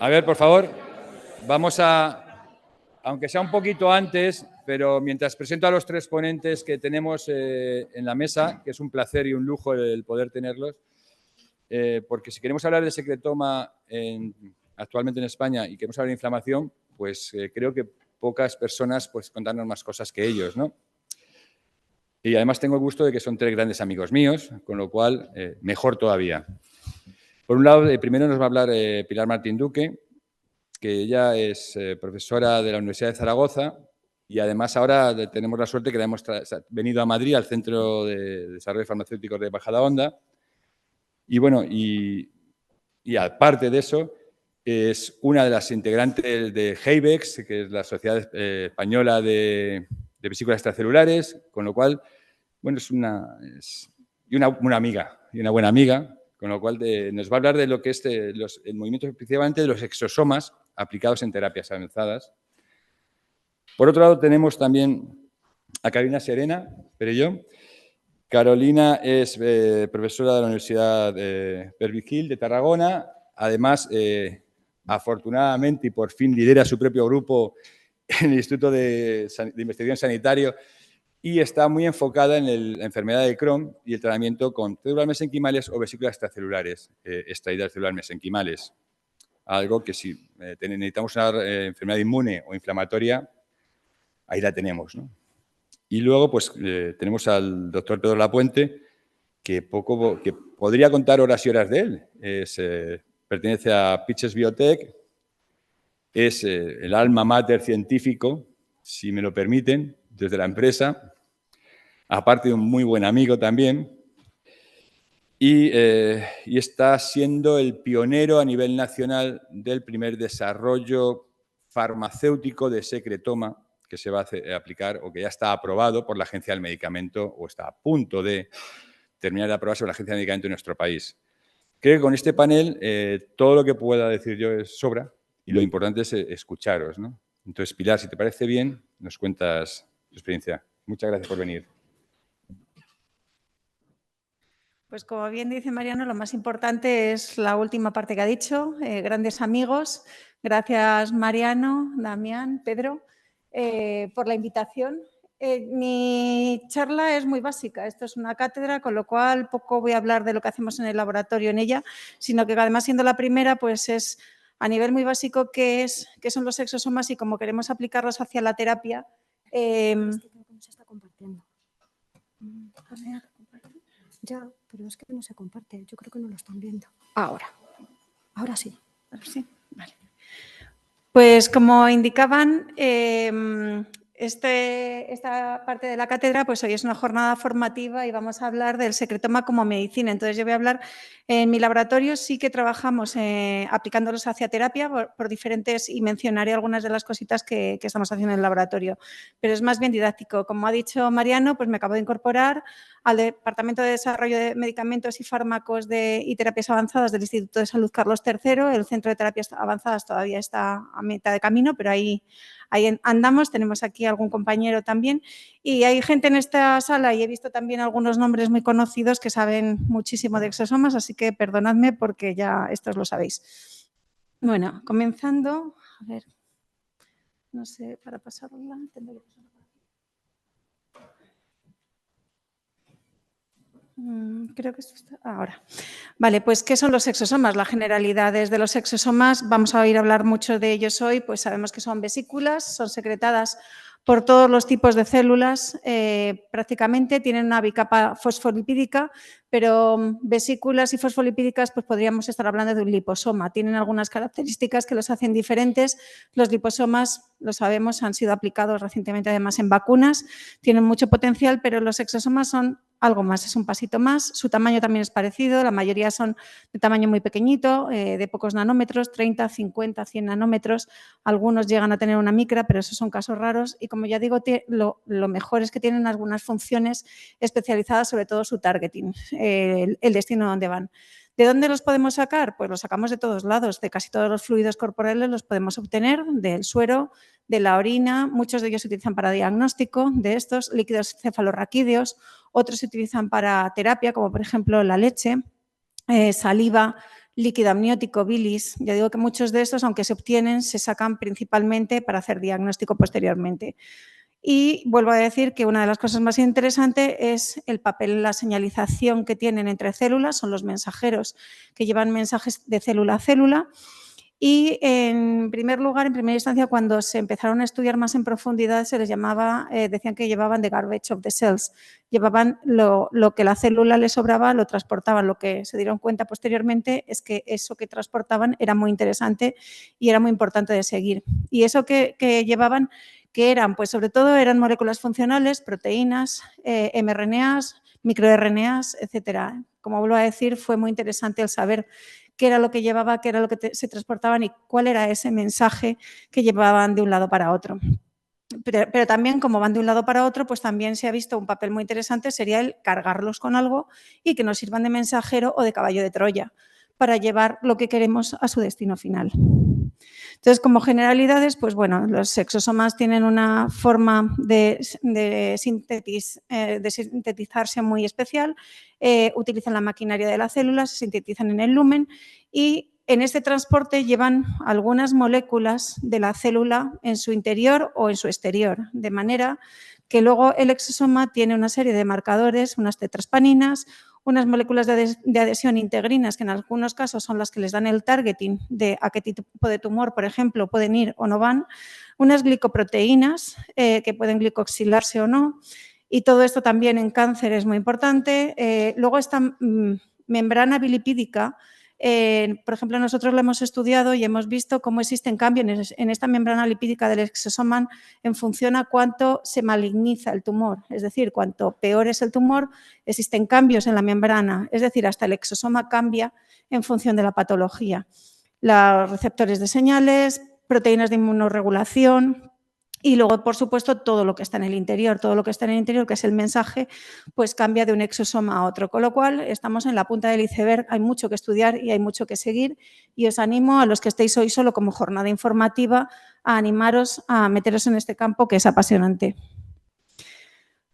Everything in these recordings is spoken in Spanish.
A ver, por favor, vamos a, aunque sea un poquito antes, pero mientras presento a los tres ponentes que tenemos en la mesa, que es un placer y un lujo el poder tenerlos, porque si queremos hablar de secretoma actualmente en España y queremos hablar de inflamación, pues creo que pocas personas pues contarnos más cosas que ellos, ¿no? Y además tengo el gusto de que son tres grandes amigos míos, con lo cual, mejor todavía. Por un lado, primero nos va a hablar Pilar Martín Duque, que ella es profesora de la Universidad de Zaragoza y además ahora tenemos la suerte que la hemos venido a Madrid, al Centro de Desarrollo Farmacéutico de Majadahonda. Y bueno, y aparte de eso, es una de las integrantes de HEIVEX, que es la Sociedad Española de Vesículas Extracelulares, con lo cual, bueno, es una amiga y una buena amiga, con lo cual nos va a hablar de lo que es el movimiento específicamente de los exosomas aplicados en terapias avanzadas. Por otro lado, tenemos también a Carolina Serena Perelló. Carolina es profesora de la Universidad de Virgil de Tarragona. Además, afortunadamente y por fin lidera su propio grupo en el Instituto de Investigación Sanitario y está muy enfocada en la enfermedad de Crohn y el tratamiento con células mesenquimales o vesículas extracelulares extraídas de células mesenquimales. Algo que si necesitamos una enfermedad inmune o inflamatoria, ahí la tenemos, ¿no? Y luego pues tenemos al doctor Pedro Lapuente, que podría contar horas y horas de él. Pertenece a Pitches Biotech, es el alma mater científico, si me lo permiten, desde la empresa, aparte de un muy buen amigo también, y está siendo el pionero a nivel nacional del primer desarrollo farmacéutico de secretoma que se va a aplicar o que ya está aprobado por la Agencia del Medicamento o está a punto de terminar de aprobarse por la Agencia del Medicamento en nuestro país. Creo que con este panel todo lo que pueda decir yo es sobra y lo importante es escucharos, ¿no? Entonces, Pilar, si te parece bien, nos cuentas tu experiencia. Muchas gracias por venir. Pues como bien dice Mariano, lo más importante es la última parte que ha dicho, grandes amigos. Gracias Mariano, Damián, Pedro, por la invitación. Mi charla es muy básica, esto es una cátedra, con lo cual poco voy a hablar de lo que hacemos en el laboratorio en ella, sino que además siendo la primera, pues es a nivel muy básico qué son los exosomas y cómo queremos aplicarlos hacia la terapia. Es que creo que no se está compartiendo. Ya, pero es que no se comparte. Yo creo que no lo están viendo. Ahora sí. Sí, vale. Pues como indicaban, esta parte de la cátedra, pues hoy es una jornada formativa y vamos a hablar del secretoma como medicina. Entonces yo voy a hablar, en mi laboratorio sí que trabajamos aplicándolos hacia terapia por diferentes, y mencionaré algunas de las cositas que estamos haciendo en el laboratorio, pero es más bien didáctico. Como ha dicho Mariano, pues me acabo de incorporar al Departamento de Desarrollo de Medicamentos y Fármacos y Terapias Avanzadas del Instituto de Salud Carlos III. El Centro de Terapias Avanzadas todavía está a mitad de camino, pero ahí andamos. Tenemos aquí algún compañero también y hay gente en esta sala y he visto también algunos nombres muy conocidos que saben muchísimo de exosomas, así que perdonadme porque ya estos lo sabéis. Bueno, comenzando, a ver, no sé, para pasarla, tendré que pasarla. Creo que esto está ahora. Vale, pues ¿qué son los exosomas? Las generalidades de los exosomas, vamos a oír hablar mucho de ellos hoy, pues sabemos que son vesículas, son secretadas por todos los tipos de células, prácticamente tienen una bicapa fosfolipídica, pero vesículas y fosfolipídicas pues podríamos estar hablando de un liposoma. Tienen algunas características que los hacen diferentes. Los liposomas, lo sabemos, han sido aplicados recientemente además en vacunas, tienen mucho potencial, pero los exosomas son algo más, es un pasito más. Su tamaño también es parecido, la mayoría son de tamaño muy pequeñito, de pocos nanómetros, 30, 50, 100 nanómetros. Algunos llegan a tener una micra, pero esos son casos raros. Y como ya digo, lo mejor es que tienen algunas funciones especializadas, sobre todo su targeting, el destino donde van. ¿De dónde los podemos sacar? Pues los sacamos de todos lados, de casi todos los fluidos corporales los podemos obtener, del suero, de la orina, muchos de ellos se utilizan para diagnóstico de estos líquidos cefalorraquídeos, otros se utilizan para terapia, como por ejemplo la leche, saliva, líquido amniótico, bilis. Ya digo que muchos de estos, aunque se obtienen, se sacan principalmente para hacer diagnóstico posteriormente. Y vuelvo a decir que una de las cosas más interesantes es el papel, la señalización que tienen entre células, son los mensajeros que llevan mensajes de célula a célula. Y en primer lugar, en primera instancia, cuando se empezaron a estudiar más en profundidad, se les llamaba, decían que llevaban the garbage of the cells, llevaban lo que la célula les sobraba, lo transportaban. Lo que se dieron cuenta posteriormente es que eso que transportaban era muy interesante y era muy importante de seguir. Y eso que llevaban, que eran, pues sobre todo eran moléculas funcionales, proteínas, mRNAs, microRNAs, etcétera. Como vuelvo a decir, fue muy interesante el saber qué era lo que llevaba, qué era lo que se transportaban y cuál era ese mensaje que llevaban de un lado para otro. Pero también, como van de un lado para otro, pues también se ha visto un papel muy interesante, sería el cargarlos con algo y que nos sirvan de mensajero o de caballo de Troya para llevar lo que queremos a su destino final. Entonces, como generalidades, pues bueno, los exosomas tienen una forma de sintetizarse muy especial, utilizan la maquinaria de la célula, se sintetizan en el lumen y en este transporte llevan algunas moléculas de la célula en su interior o en su exterior, de manera que luego el exosoma tiene una serie de marcadores, unas tetraspaninas, unas moléculas de adhesión integrinas, que en algunos casos son las que les dan el targeting de a qué tipo de tumor, por ejemplo, pueden ir o no van, unas glicoproteínas que pueden glicoxilarse o no, y todo esto también en cáncer es muy importante. Luego esta membrana bilipídica, por ejemplo, nosotros lo hemos estudiado y hemos visto cómo existen cambios en esta membrana lipídica del exosoma en función a cuánto se maligniza el tumor. Es decir, cuanto peor es el tumor, existen cambios en la membrana. Es decir, hasta el exosoma cambia en función de la patología. Los receptores de señales, proteínas de inmunorregulación. Y luego, por supuesto, todo lo que está en el interior, que es el mensaje, pues cambia de un exosoma a otro. Con lo cual, estamos en la punta del iceberg, hay mucho que estudiar y hay mucho que seguir. Y os animo a los que estéis hoy solo como jornada informativa a animaros a meteros en este campo que es apasionante.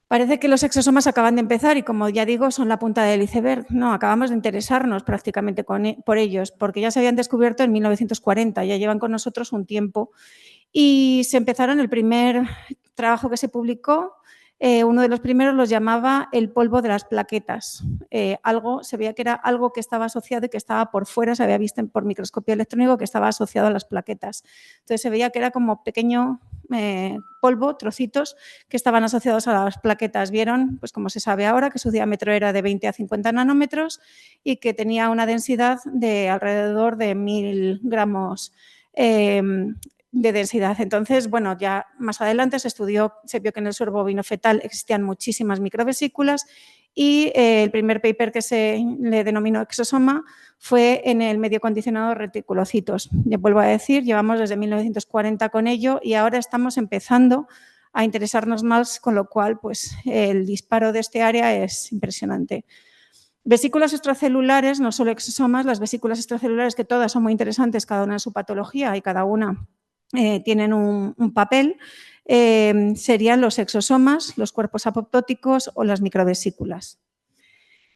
Parece que los exosomas acaban de empezar y, como ya digo, son la punta del iceberg. No, acabamos de interesarnos prácticamente por ellos, porque ya se habían descubierto en 1940, ya llevan con nosotros un tiempo. Y se empezaron, el primer trabajo que se publicó, uno de los primeros los llamaba el polvo de las plaquetas. Se veía que era algo que estaba asociado y que estaba por fuera, se había visto por microscopio electrónico que estaba asociado a las plaquetas. Entonces se veía que era como pequeño polvo, trocitos que estaban asociados a las plaquetas. Vieron, pues como se sabe ahora, que su diámetro era de 20 a 50 nanómetros y que tenía una densidad de alrededor de 1000 gramos de densidad. Entonces, bueno, ya más adelante se vio que en el suero bovino fetal existían muchísimas microvesículas y el primer paper que se le denominó exosoma fue en el medio condicionado reticulocitos. Ya vuelvo a decir, llevamos desde 1940 con ello y ahora estamos empezando a interesarnos más, con lo cual pues el disparo de este área es impresionante. Vesículas extracelulares, no solo exosomas, las vesículas extracelulares, que todas son muy interesantes, cada una en su patología y cada una tienen un papel, serían los exosomas, los cuerpos apoptóticos o las microvesículas.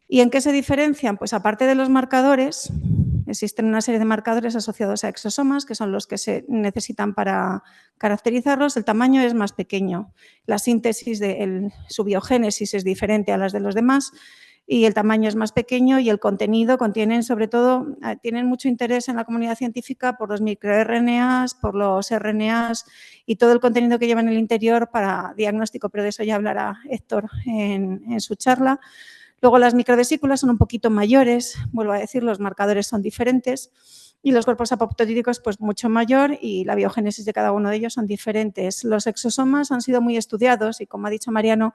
¿Y en qué se diferencian? Pues aparte de los marcadores, existen una serie de marcadores asociados a exosomas, que son los que se necesitan para caracterizarlos. El tamaño es más pequeño, la síntesis su biogénesis es diferente a las de los demás, y el tamaño es más pequeño y el contenido tienen mucho interés en la comunidad científica por los microRNAs, por los RNAs y todo el contenido que llevan en el interior para diagnóstico, pero de eso ya hablará Héctor en su charla. Luego las microvesículas son un poquito mayores, vuelvo a decir, los marcadores son diferentes y los cuerpos apoptóticos pues mucho mayor y la biogénesis de cada uno de ellos son diferentes. Los exosomas han sido muy estudiados y, como ha dicho Mariano,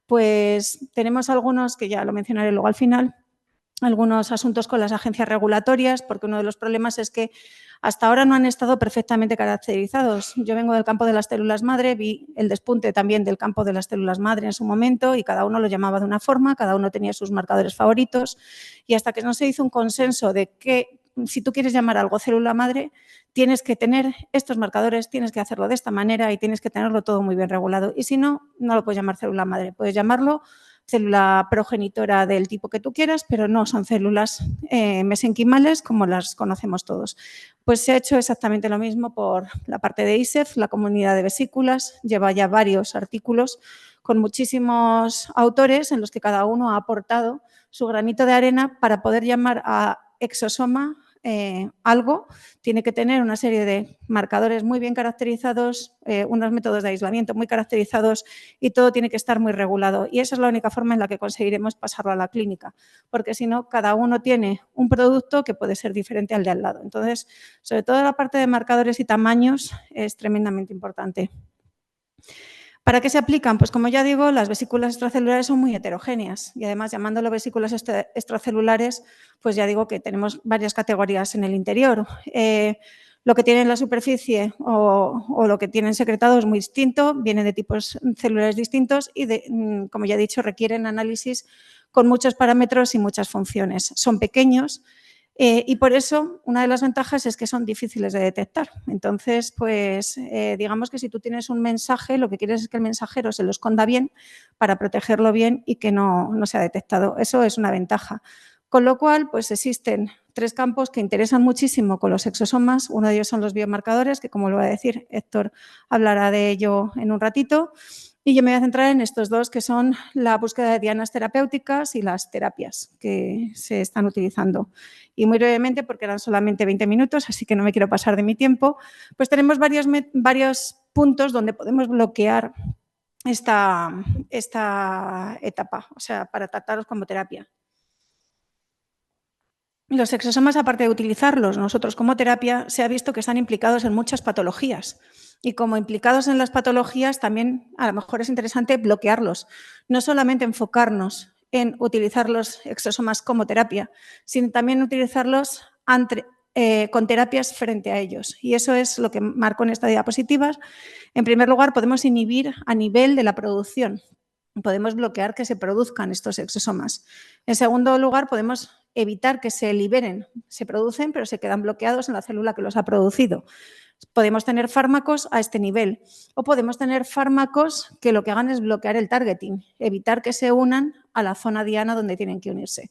pues tenemos algunos, que ya lo mencionaré luego al final, algunos asuntos con las agencias regulatorias, porque uno de los problemas es que hasta ahora no han estado perfectamente caracterizados. Yo vengo del campo de las células madre, vi el despunte también del campo de las células madre en su momento y cada uno lo llamaba de una forma, cada uno tenía sus marcadores favoritos y hasta que no se hizo un consenso de qué si tú quieres llamar algo célula madre, tienes que tener estos marcadores, tienes que hacerlo de esta manera y tienes que tenerlo todo muy bien regulado. Y si no, no lo puedes llamar célula madre, puedes llamarlo célula progenitora del tipo que tú quieras, pero no son células mesenquimales como las conocemos todos. Pues se ha hecho exactamente lo mismo por la parte de ISEF, la comunidad de vesículas, lleva ya varios artículos con muchísimos autores en los que cada uno ha aportado su granito de arena para poder llamar a exosoma algo. Tiene que tener una serie de marcadores muy bien caracterizados, unos métodos de aislamiento muy caracterizados y todo tiene que estar muy regulado. Y esa es la única forma en la que conseguiremos pasarlo a la clínica, porque si no, cada uno tiene un producto que puede ser diferente al de al lado. Entonces, sobre todo la parte de marcadores y tamaños es tremendamente importante. ¿Para qué se aplican? Pues como ya digo, las vesículas extracelulares son muy heterogéneas y además llamándolo vesículas extracelulares, pues ya digo que tenemos varias categorías en el interior. Lo que tiene en la superficie o lo que tienen secretado es muy distinto, viene de tipos celulares distintos y, como ya he dicho, requieren análisis con muchos parámetros y muchas funciones. Son pequeños. Y por eso, una de las ventajas es que son difíciles de detectar. Entonces, pues digamos que si tú tienes un mensaje, lo que quieres es que el mensajero se lo esconda bien para protegerlo bien y que no sea detectado. Eso es una ventaja. Con lo cual, pues existen 3 campos que interesan muchísimo con los exosomas. Uno de ellos son los biomarcadores, que como lo va a decir Héctor, hablará de ello en un ratito. Y yo me voy a centrar en estos 2, que son la búsqueda de dianas terapéuticas y las terapias que se están utilizando. Y muy brevemente, porque eran solamente 20 minutos, así que no me quiero pasar de mi tiempo, pues tenemos varios puntos donde podemos bloquear esta etapa, o sea, para tratarlos como terapia. Los exosomas, aparte de utilizarlos nosotros como terapia, se ha visto que están implicados en muchas patologías. Y como implicados en las patologías, también a lo mejor es interesante bloquearlos. No solamente enfocarnos en utilizar los exosomas como terapia, sino también utilizarlos con terapias frente a ellos. Y eso es lo que marco en esta diapositiva. En primer lugar, podemos inhibir a nivel de la producción. Podemos bloquear que se produzcan estos exosomas. En segundo lugar, podemos evitar que se liberen, se producen, pero se quedan bloqueados en la célula que los ha producido. Podemos tener fármacos a este nivel o podemos tener fármacos que lo que hagan es bloquear el targeting, evitar que se unan a la zona diana donde tienen que unirse.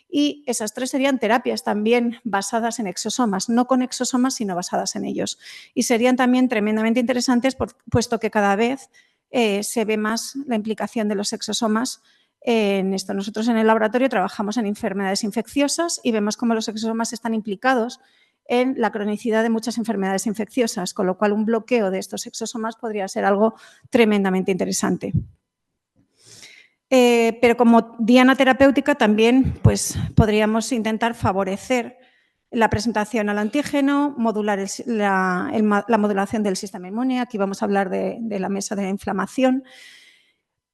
Y esas 3 serían terapias también basadas en exosomas, no con exosomas, sino basadas en ellos. Y serían también tremendamente interesantes, puesto que cada vez se ve más la implicación de los exosomas en esto. Nosotros en el laboratorio trabajamos en enfermedades infecciosas y vemos cómo los exosomas están implicados en la cronicidad de muchas enfermedades infecciosas, con lo cual un bloqueo de estos exosomas podría ser algo tremendamente interesante. Pero como diana terapéutica también pues, podríamos intentar favorecer la presentación al antígeno, modular la modulación del sistema inmune. Aquí vamos a hablar de la mesa de la inflamación.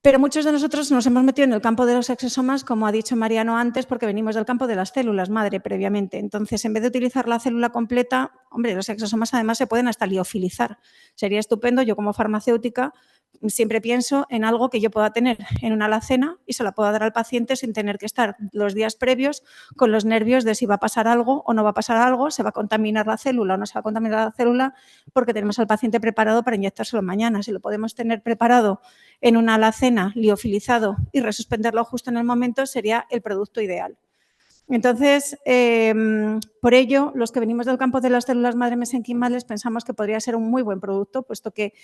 Pero muchos de nosotros nos hemos metido en el campo de los exosomas, como ha dicho Mariano antes, porque venimos del campo de las células madre previamente. Entonces, en vez de utilizar la célula completa, hombre, los exosomas además se pueden hasta liofilizar. Sería estupendo, yo como farmacéutica siempre pienso en algo que yo pueda tener en una alacena y se la pueda dar al paciente sin tener que estar los días previos con los nervios de si va a pasar algo o no va a pasar algo, se va a contaminar la célula o no se va a contaminar la célula, porque tenemos al paciente preparado para inyectárselo mañana. Si lo podemos tener preparado en una alacena, liofilizado y resuspenderlo justo en el momento, sería el producto ideal. Entonces, por ello, los que venimos del campo de las células madre mesenquimales pensamos que podría ser un muy buen producto, puesto que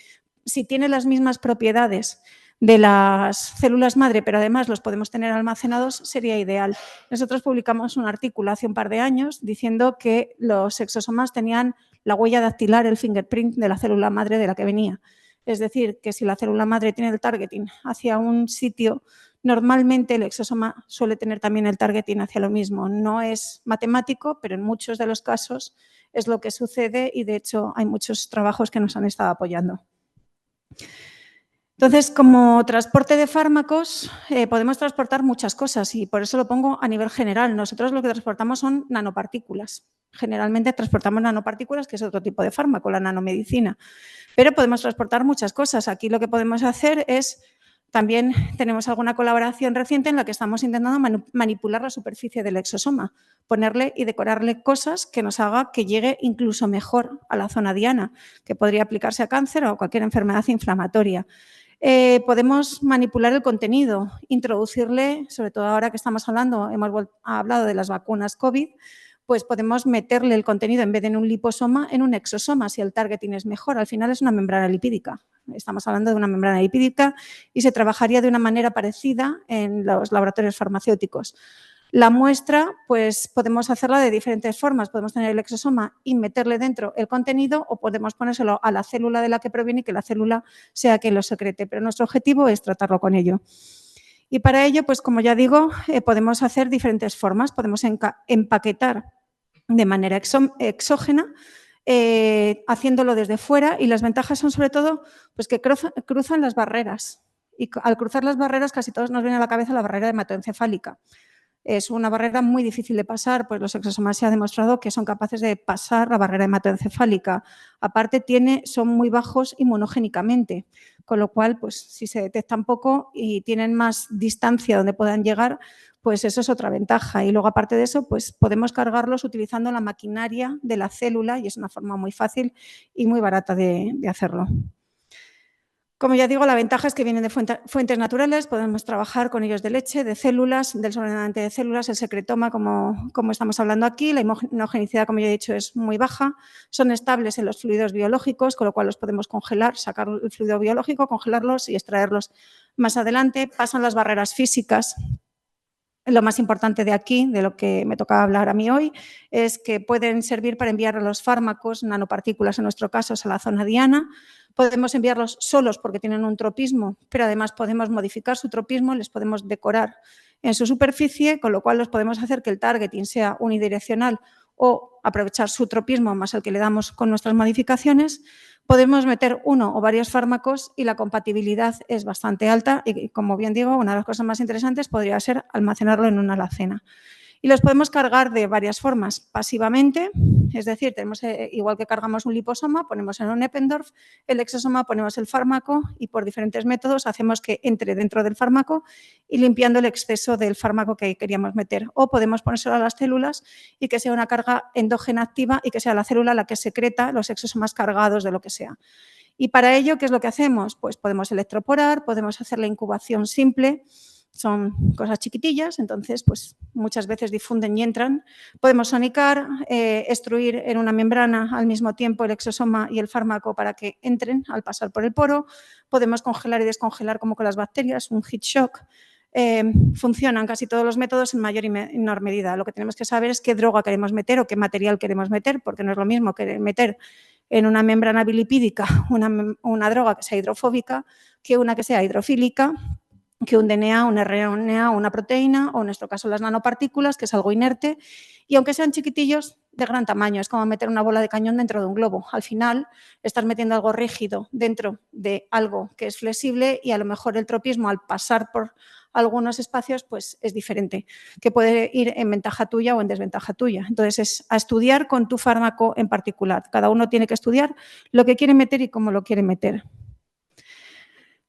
si tiene las mismas propiedades de las células madre, pero además los podemos tener almacenados, sería ideal. Nosotros publicamos un artículo hace un par de años diciendo que los exosomas tenían la huella dactilar, el fingerprint de la célula madre de la que venía. Es decir, que si la célula madre tiene el targeting hacia un sitio, normalmente el exosoma suele tener también el targeting hacia lo mismo. No es matemático, pero en muchos de los casos es lo que sucede y, de hecho, hay muchos trabajos que nos han estado apoyando. Entonces, como transporte de fármacos, podemos transportar muchas cosas y por eso lo pongo a nivel general. Nosotros lo que transportamos son nanopartículas. Generalmente transportamos nanopartículas, que es otro tipo de fármaco, la nanomedicina. Pero podemos transportar muchas cosas. Aquí lo que podemos hacer es También tenemos alguna colaboración reciente en la que estamos intentando manipular la superficie del exosoma, ponerle y decorarle cosas que nos haga que llegue incluso mejor a la zona diana, que podría aplicarse a cáncer o a cualquier enfermedad inflamatoria. Podemos manipular el contenido, introducirle, sobre todo ahora que estamos hablando, hemos hablado de las vacunas COVID, pues podemos meterle el contenido en vez de en un liposoma, en un exosoma, si el targeting es mejor. Al final es una membrana lipídica. Estamos hablando de una membrana lipídica y se trabajaría de una manera parecida en los laboratorios farmacéuticos. La muestra, pues podemos hacerla de diferentes formas. Podemos tener el exosoma y meterle dentro el contenido o podemos ponérselo a la célula de la que proviene y que la célula sea quien lo secrete. Pero nuestro objetivo es tratarlo con ello. Y para ello, pues como ya digo, podemos hacer diferentes formas. Podemos empaquetar de manera exógena, haciéndolo desde fuera, y las ventajas son sobre todo pues que cruzan las barreras, y al cruzar las barreras casi todos nos viene a la cabeza la barrera hematoencefálica. Es una barrera muy difícil de pasar, pues los exosomas se ha demostrado que son capaces de pasar la barrera hematoencefálica. Aparte, son muy bajos inmunogénicamente, con lo cual, pues si se detectan poco y tienen más distancia donde puedan llegar, pues eso es otra ventaja. Y luego, aparte de eso, pues podemos cargarlos utilizando la maquinaria de la célula y es una forma muy fácil y muy barata de hacerlo. Como ya digo, la ventaja es que vienen de fuentes naturales, podemos trabajar con ellos de leche, de células, del sobrenombrante de células, el secretoma, como estamos hablando aquí, la inmunogenicidad, como ya he dicho, es muy baja, son estables en los fluidos biológicos, con lo cual los podemos congelar, sacar el fluido biológico, congelarlos y extraerlos más adelante, pasan las barreras físicas. Lo más importante de aquí, de lo que me tocaba hablar a mí hoy, es que pueden servir para enviar los fármacos, nanopartículas en nuestro caso, a la zona diana. Podemos enviarlos solos porque tienen un tropismo, pero además podemos modificar su tropismo, les podemos decorar en su superficie, con lo cual los podemos hacer que el targeting sea unidireccional o aprovechar su tropismo más el que le damos con nuestras modificaciones. Podemos meter uno o varios fármacos y la compatibilidad es bastante alta y, como bien digo, una de las cosas más interesantes podría ser almacenarlo en una alacena. Y los podemos cargar de varias formas, pasivamente, es decir, tenemos igual que cargamos un liposoma, ponemos en un Eppendorf, el exosoma, ponemos el fármaco y por diferentes métodos hacemos que entre dentro del fármaco y limpiando el exceso del fármaco que queríamos meter. O podemos ponérselo a las células y que sea una carga endógena activa y que sea la célula la que secreta los exosomas cargados de lo que sea. Y para ello, ¿qué es lo que hacemos? Pues podemos electroporar, podemos hacer la incubación simple, son cosas chiquitillas, entonces pues muchas veces difunden y entran. Podemos sonicar, extruir en una membrana al mismo tiempo el exosoma y el fármaco para que entren al pasar por el poro. Podemos congelar y descongelar como con las bacterias, un heat shock. Funcionan casi todos los métodos en mayor y menor medida. Lo que tenemos que saber es qué droga queremos meter o qué material queremos meter, porque no es lo mismo que meter en una membrana bilipídica una droga que sea hidrofóbica que una que sea hidrofílica, que un DNA, un RNA, una proteína o en nuestro caso las nanopartículas, que es algo inerte y aunque sean chiquitillos, de gran tamaño. Es como meter una bola de cañón dentro de un globo. Al final estás metiendo algo rígido dentro de algo que es flexible y a lo mejor el tropismo al pasar por algunos espacios pues es diferente, que puede ir en ventaja tuya o en desventaja tuya. Entonces es a estudiar con tu fármaco en particular. Cada uno tiene que estudiar lo que quiere meter y cómo lo quiere meter.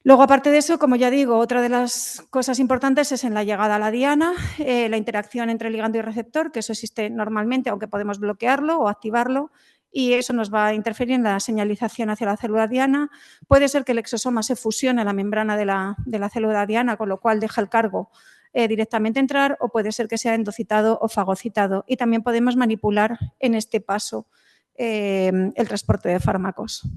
Luego, aparte de eso, como ya digo, otra de las cosas importantes es en la llegada a la diana, la interacción entre ligando y receptor, que eso existe normalmente, aunque podemos bloquearlo o activarlo, y eso nos va a interferir en la señalización hacia la célula diana. Puede ser que el exosoma se fusione a la membrana de la célula diana, con lo cual deja el cargo directamente entrar, o puede ser que sea endocitado o fagocitado. Y también podemos manipular en este paso el transporte de fármacos.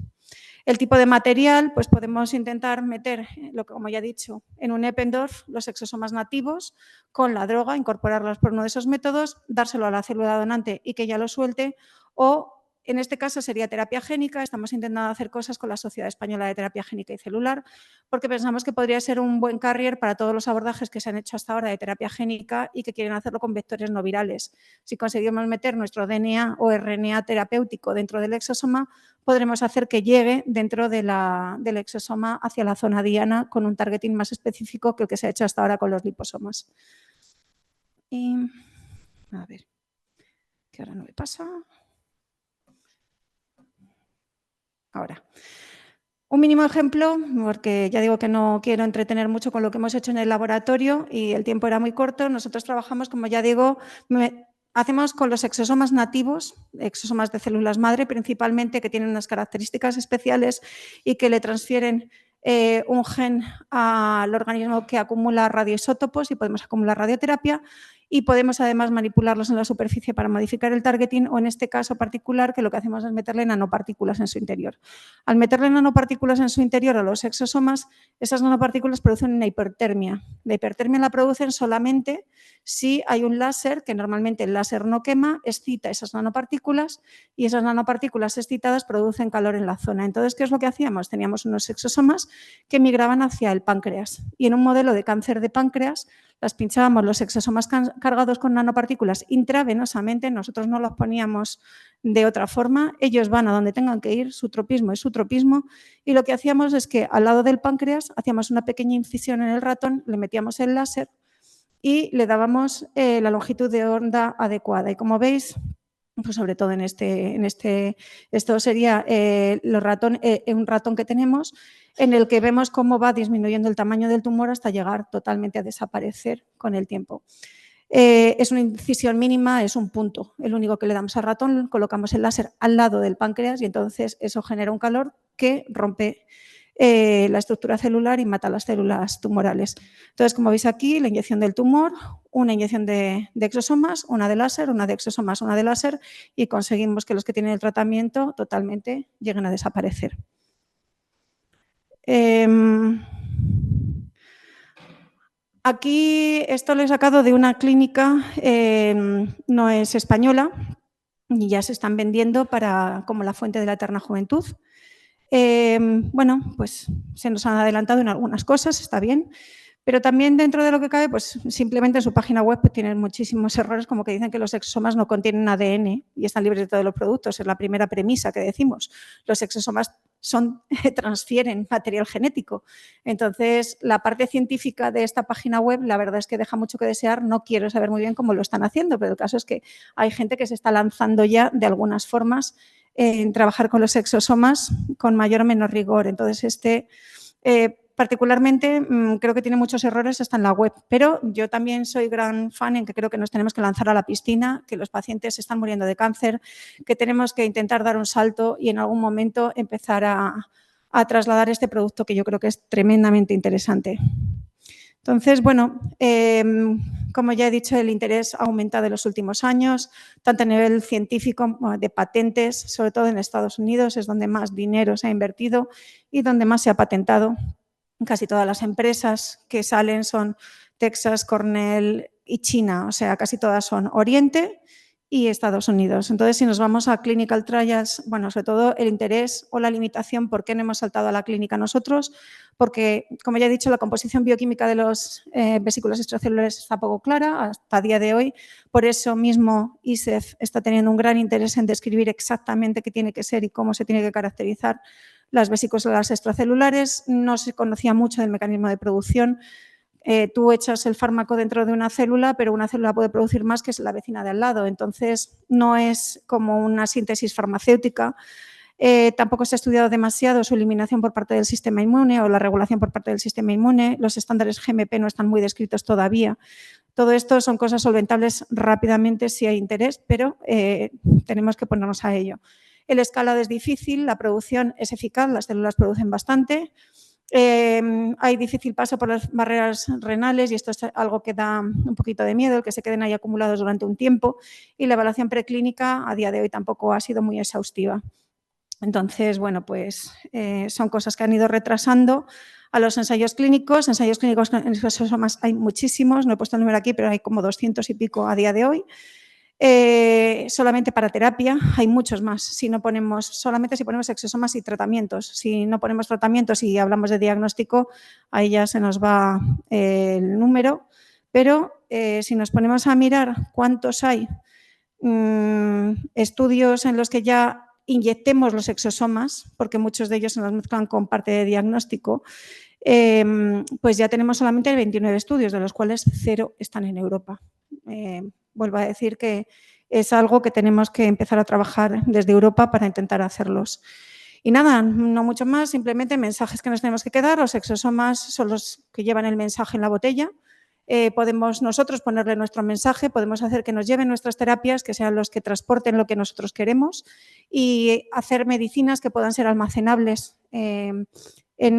El tipo de material, pues podemos intentar meter, como ya he dicho, en un Eppendorf los exosomas nativos con la droga, incorporarlos por uno de esos métodos, dárselo a la célula donante y que ya lo suelte, o en este caso sería terapia génica. Estamos intentando hacer cosas con la Sociedad Española de Terapia Génica y Celular porque pensamos que podría ser un buen carrier para todos los abordajes que se han hecho hasta ahora de terapia génica y que quieren hacerlo con vectores no virales. Si conseguimos meter nuestro DNA o RNA terapéutico dentro del exosoma, podremos hacer que llegue dentro del exosoma hacia la zona diana con un targeting más específico que el que se ha hecho hasta ahora con los liposomas. Y, a ver, que ahora no me pasa. Ahora, Un mínimo ejemplo, porque ya digo que no quiero entretener mucho con lo que hemos hecho en el laboratorio y el tiempo era muy corto. Nosotros trabajamos, como ya digo, hacemos con los exosomas nativos, exosomas de células madre principalmente, que tienen unas características especiales y que le transfieren un gen al organismo que acumula radioisótopos y podemos acumular radioterapia y podemos además manipularlos en la superficie para modificar el targeting o en este caso particular que lo que hacemos es meterle nanopartículas en su interior. Al meterle nanopartículas en su interior a los exosomas, esas nanopartículas producen una hipertermia. La hipertermia la producen solamente si hay un láser, que normalmente el láser no quema, excita esas nanopartículas y esas nanopartículas excitadas producen calor en la zona. Entonces, ¿qué es lo que hacíamos? Teníamos unos exosomas que migraban hacia el páncreas y en un modelo de cáncer de páncreas las pinchábamos los exosomas cargados con nanopartículas intravenosamente, nosotros no los poníamos de otra forma, ellos van a donde tengan que ir, su tropismo es su tropismo, y lo que hacíamos es que al lado del páncreas hacíamos una pequeña incisión en el ratón, le metíamos el láser y le dábamos la longitud de onda adecuada. Y como veis, pues sobre todo esto sería un ratón que tenemos en el que vemos cómo va disminuyendo el tamaño del tumor hasta llegar totalmente a desaparecer con el tiempo. Es una incisión mínima, es un punto, el único que le damos al ratón, colocamos el láser al lado del páncreas y entonces eso genera un calor que rompe la estructura celular y mata las células tumorales. Entonces, como veis aquí, la inyección del tumor, una inyección de exosomas, una de láser, una de exosomas, una de láser y conseguimos que los que tienen el tratamiento totalmente lleguen a desaparecer. Aquí esto lo he sacado de una clínica, no es española y ya se están vendiendo como la fuente de la eterna juventud. Bueno, pues se nos han adelantado en algunas cosas, está bien, pero también dentro de lo que cabe, pues simplemente en su página web pues, tienen muchísimos errores, como que dicen que los exosomas no contienen ADN y están libres de todos los productos, es la primera premisa que decimos. Los exosomas transfieren material genético. Entonces, la parte científica de esta página web, la verdad es que deja mucho que desear, no quiero saber muy bien cómo lo están haciendo, pero el caso es que hay gente que se está lanzando ya de algunas formas en trabajar con los exosomas con mayor o menor rigor. Entonces, particularmente creo que tiene muchos errores hasta en la web, pero yo también soy gran fan en que creo que nos tenemos que lanzar a la piscina, que los pacientes están muriendo de cáncer, que tenemos que intentar dar un salto y en algún momento empezar a trasladar este producto que yo creo que es tremendamente interesante. Entonces, bueno, como ya he dicho, el interés ha aumentado en los últimos años, tanto a nivel científico de patentes, sobre todo en Estados Unidos, es donde más dinero se ha invertido y donde más se ha patentado. Casi todas las empresas que salen son Texas, Cornell y China, o sea, casi todas son Oriente y Estados Unidos. Entonces, si nos vamos a clinical trials, bueno, sobre todo el interés o la limitación, ¿por qué no hemos saltado a la clínica nosotros? Porque, como ya he dicho, la composición bioquímica de los vesículas extracelulares está poco clara hasta el día de hoy. Por eso mismo ISEF está teniendo un gran interés en describir exactamente qué tiene que ser y cómo se tiene que caracterizar las vesículas extracelulares. No se conocía mucho del mecanismo de producción. Tú echas el fármaco dentro de una célula, pero una célula puede producir más que la vecina de al lado. Entonces, no es como una síntesis farmacéutica. Tampoco se ha estudiado demasiado su eliminación por parte del sistema inmune o la regulación por parte del sistema inmune. Los estándares GMP no están muy descritos todavía. Todo esto son cosas solventables rápidamente si hay interés, pero tenemos que ponernos a ello. El escalado es difícil, la producción es eficaz, las células producen bastante. Hay difícil paso por las barreras renales y esto es algo que da un poquito de miedo, el que se queden ahí acumulados durante un tiempo y la evaluación preclínica a día de hoy tampoco ha sido muy exhaustiva. Entonces, bueno, pues son cosas que han ido retrasando a los ensayos clínicos. Ensayos clínicos en exosomas hay muchísimos, no he puesto el número aquí, pero hay como 200 y pico a día de hoy. Solamente para terapia hay muchos más. Solamente si ponemos exosomas y tratamientos. Si no ponemos tratamientos y hablamos de diagnóstico, ahí ya se nos va el número. Pero si nos ponemos a mirar cuántos hay estudios en los que ya inyectemos los exosomas, porque muchos de ellos se nos mezclan con parte de diagnóstico, pues ya tenemos solamente 29 estudios, de los cuales 0 están en Europa. Vuelvo a decir que es algo que tenemos que empezar a trabajar desde Europa para intentar hacerlos. Y nada, no mucho más, simplemente mensajes que nos tenemos que quedar. Los exosomas son los que llevan el mensaje en la botella. Podemos nosotros ponerle nuestro mensaje, podemos hacer que nos lleven nuestras terapias, que sean los que transporten lo que nosotros queremos y hacer medicinas que puedan ser almacenables en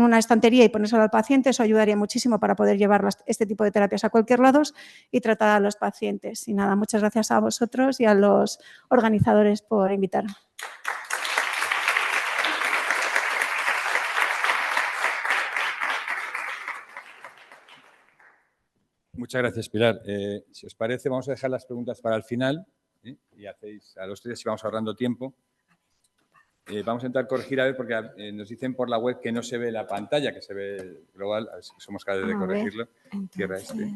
una estantería y ponérselo al paciente. Eso ayudaría muchísimo para poder llevar este tipo de terapias a cualquier lado y tratar a los pacientes. Y nada, muchas gracias a vosotros y a los organizadores por invitarme. Muchas gracias, Pilar. Si os parece, vamos a dejar las preguntas para el final y hacéis a los 3 y vamos ahorrando tiempo. Vamos a intentar corregir, a ver, porque nos dicen por la web que no se ve la pantalla, que se ve global. A ver si somos capaces de corregirlo. Cierra este.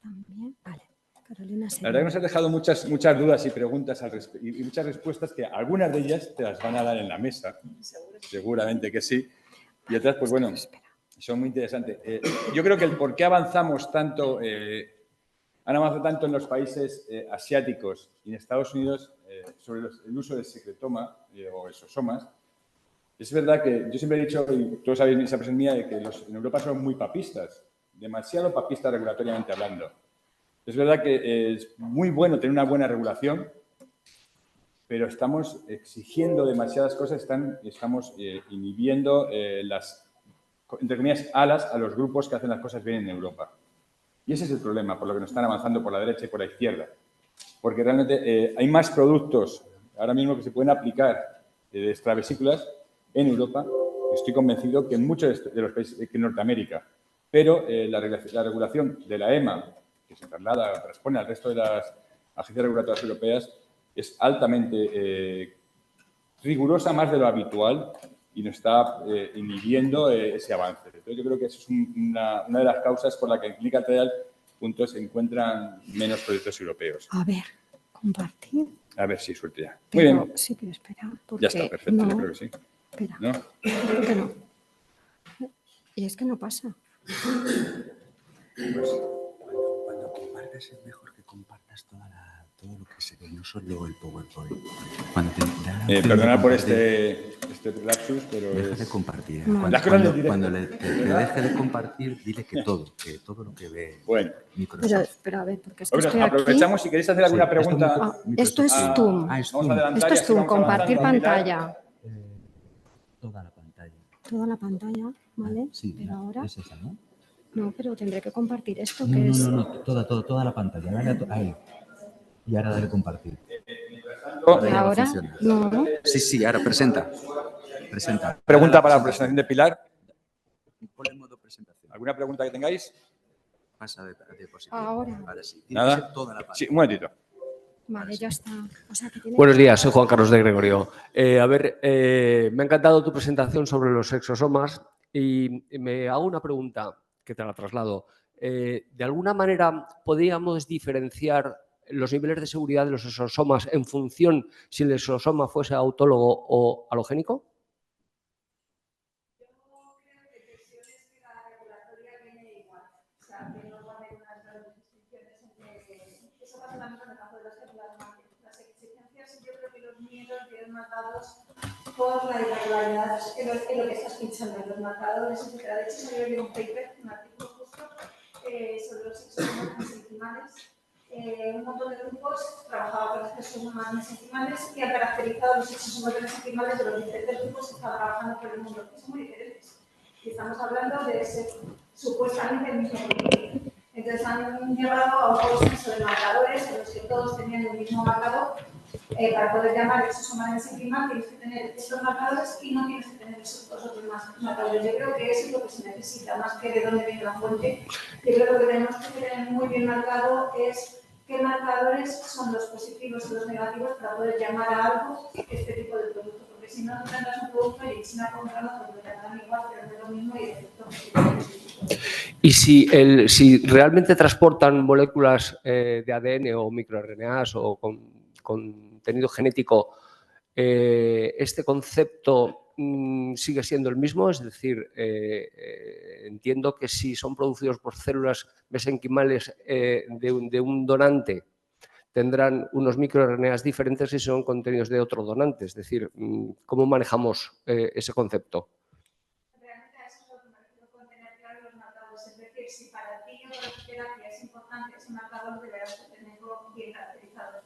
También, vale. Carolina, la verdad que nos has dejado muchas dudas y preguntas y muchas respuestas que algunas de ellas te las van a dar en la mesa. Seguramente que sí. Y otras, pues bueno, son muy interesantes. Yo creo que el por qué avanzamos tanto, han avanzado tanto en los países asiáticos y en Estados Unidos sobre el uso del secretoma o exosomas. Es verdad que yo siempre he dicho, y todos sabéis esa presión mía, de que en Europa son muy papistas, demasiado papistas regulatoriamente hablando. Es verdad que es muy bueno tener una buena regulación, pero estamos exigiendo demasiadas cosas, estamos inhibiendo las, entre comillas, alas a los grupos que hacen las cosas bien en Europa. Y ese es el problema, por lo que nos están avanzando por la derecha y por la izquierda. Porque realmente hay más productos ahora mismo que se pueden aplicar de extravesículas en Europa, estoy convencido, que en muchos de los países, que en Norteamérica. Pero la regulación de la EMA, que se transpone al resto de las agencias regulatorias europeas, es altamente rigurosa, más de lo habitual, y nos está inhibiendo ese avance. Entonces, yo creo que eso es una de las causas por la que en Clínica Trial se encuentran menos proyectos europeos. A ver, compartir. A ver si suerte ya. Muy bien. Sí, pero espera. Ya está, perfecto, yo creo que sí. Espera. ¿No? Creo que no. Y es que no pasa. Pues cuando compartes es mejor que compartas todo lo que se ve, no solo el PowerPoint. Cuando perdonad por este lapsus, pero deja de compartir. No. Cuando te deje de compartir, dile que todo lo que ve Microsoft. Pero a ver, porque es que estoy aprovechamos aquí. si queréis hacer alguna pregunta. Esto es Zoom. Esto es Zoom, compartir pantalla. Toda la pantalla. Toda la pantalla, ¿vale? Sí, pero ahora... es esa, ¿no? No, pero tendré que compartir esto, No, que es... No, toda la pantalla. Ahí. Y ahora dale compartir. ¿Y ahora? No. Sí, ahora presenta. Pregunta para la presentación de Pilar. Ponle modo presentación. ¿Alguna pregunta que tengáis? Pasa de diapositiva. Ahora. Sí. ¿Nada? Toda la pantalla. Sí, un momentito. Vale, ya está. O sea, que tiene... Buenos días, soy Juan Carlos de Gregorio. Me ha encantado tu presentación sobre los exosomas y me hago una pregunta que te la traslado. ¿De alguna manera podríamos diferenciar los niveles de seguridad de los exosomas en función si el exosoma fuese autólogo o halogénico? Por la irregularidad en lo que estás pinchando, en los marcadores, etc. De hecho, se dio un paper, un artículo justo sobre los exosomas mesenquimales. Un montón de grupos trabajaba con los exosomas mesenquimales y han caracterizado los exosomas mesenquimales de los diferentes grupos que están trabajando por el mundo, que son muy diferentes. Y estamos hablando de ser supuestamente el mismo grupo. Entonces han llevado a un consenso de marcadores en los que todos tenían el mismo marcador. Para poder llamar exosoma mesenquimal tienes que tener estos marcadores y no tienes que tener esos otros marcadores. Yo creo que eso es lo que se necesita, más que de dónde viene la fuente. Yo creo que lo que tenemos que tener muy bien marcado es qué marcadores son los positivos y los negativos para poder llamar a algo este tipo de producto. Porque si no, tú tendrás un producto y si no compramos, porque te dan igual, pero no es lo mismo y efecto. Y si realmente transportan moléculas de ADN o microRNAs o con contenido genético, ¿este concepto sigue siendo el mismo? Es decir, entiendo que si son producidos por células mesenquimales de un donante, tendrán unos microRNAs diferentes si son contenidos de otro donante. Es decir, ¿cómo manejamos ese concepto? Realmente a eso es lo que me refiero con tener claro los marcadores. Es decir, si para ti o para tu terapia es importante ese marcador, deberás tenerlo bien caracterizado.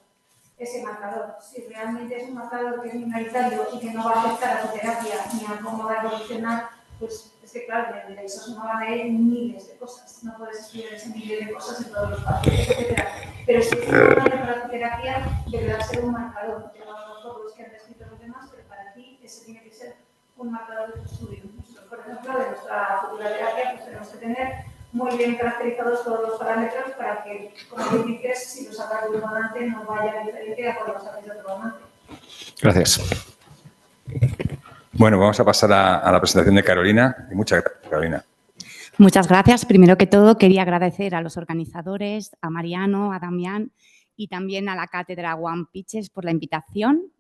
Ese marcador. Si realmente es un marcador que es minoritario y que no va a afectar a tu terapia ni a cómo va a evolucionar, pues es que claro, en el exosoma van a ir miles de cosas. No puedes estudiar ese miles de cosas en todos los pacientes, etc. Pero si es importante para tu terapia, deberá ser un marcador. Te van a todos los que han descrito los demás, pero para ti ese tiene que ser un marcador de tu estudio. Nosotros, por ejemplo, de nuestra futura terapia, pues tenemos que tener muy bien caracterizados todos los parámetros para que, como bien dices, si lo sacas de un donante no vaya a diferencia con los saques de otro donante. Gracias. Bueno, vamos a pasar a la presentación de Carolina. Muchas gracias, Carolina. Muchas gracias. Primero que todo, quería agradecer a los organizadores, a Mariano, a Damián y también a la cátedra One Pitches por la invitación.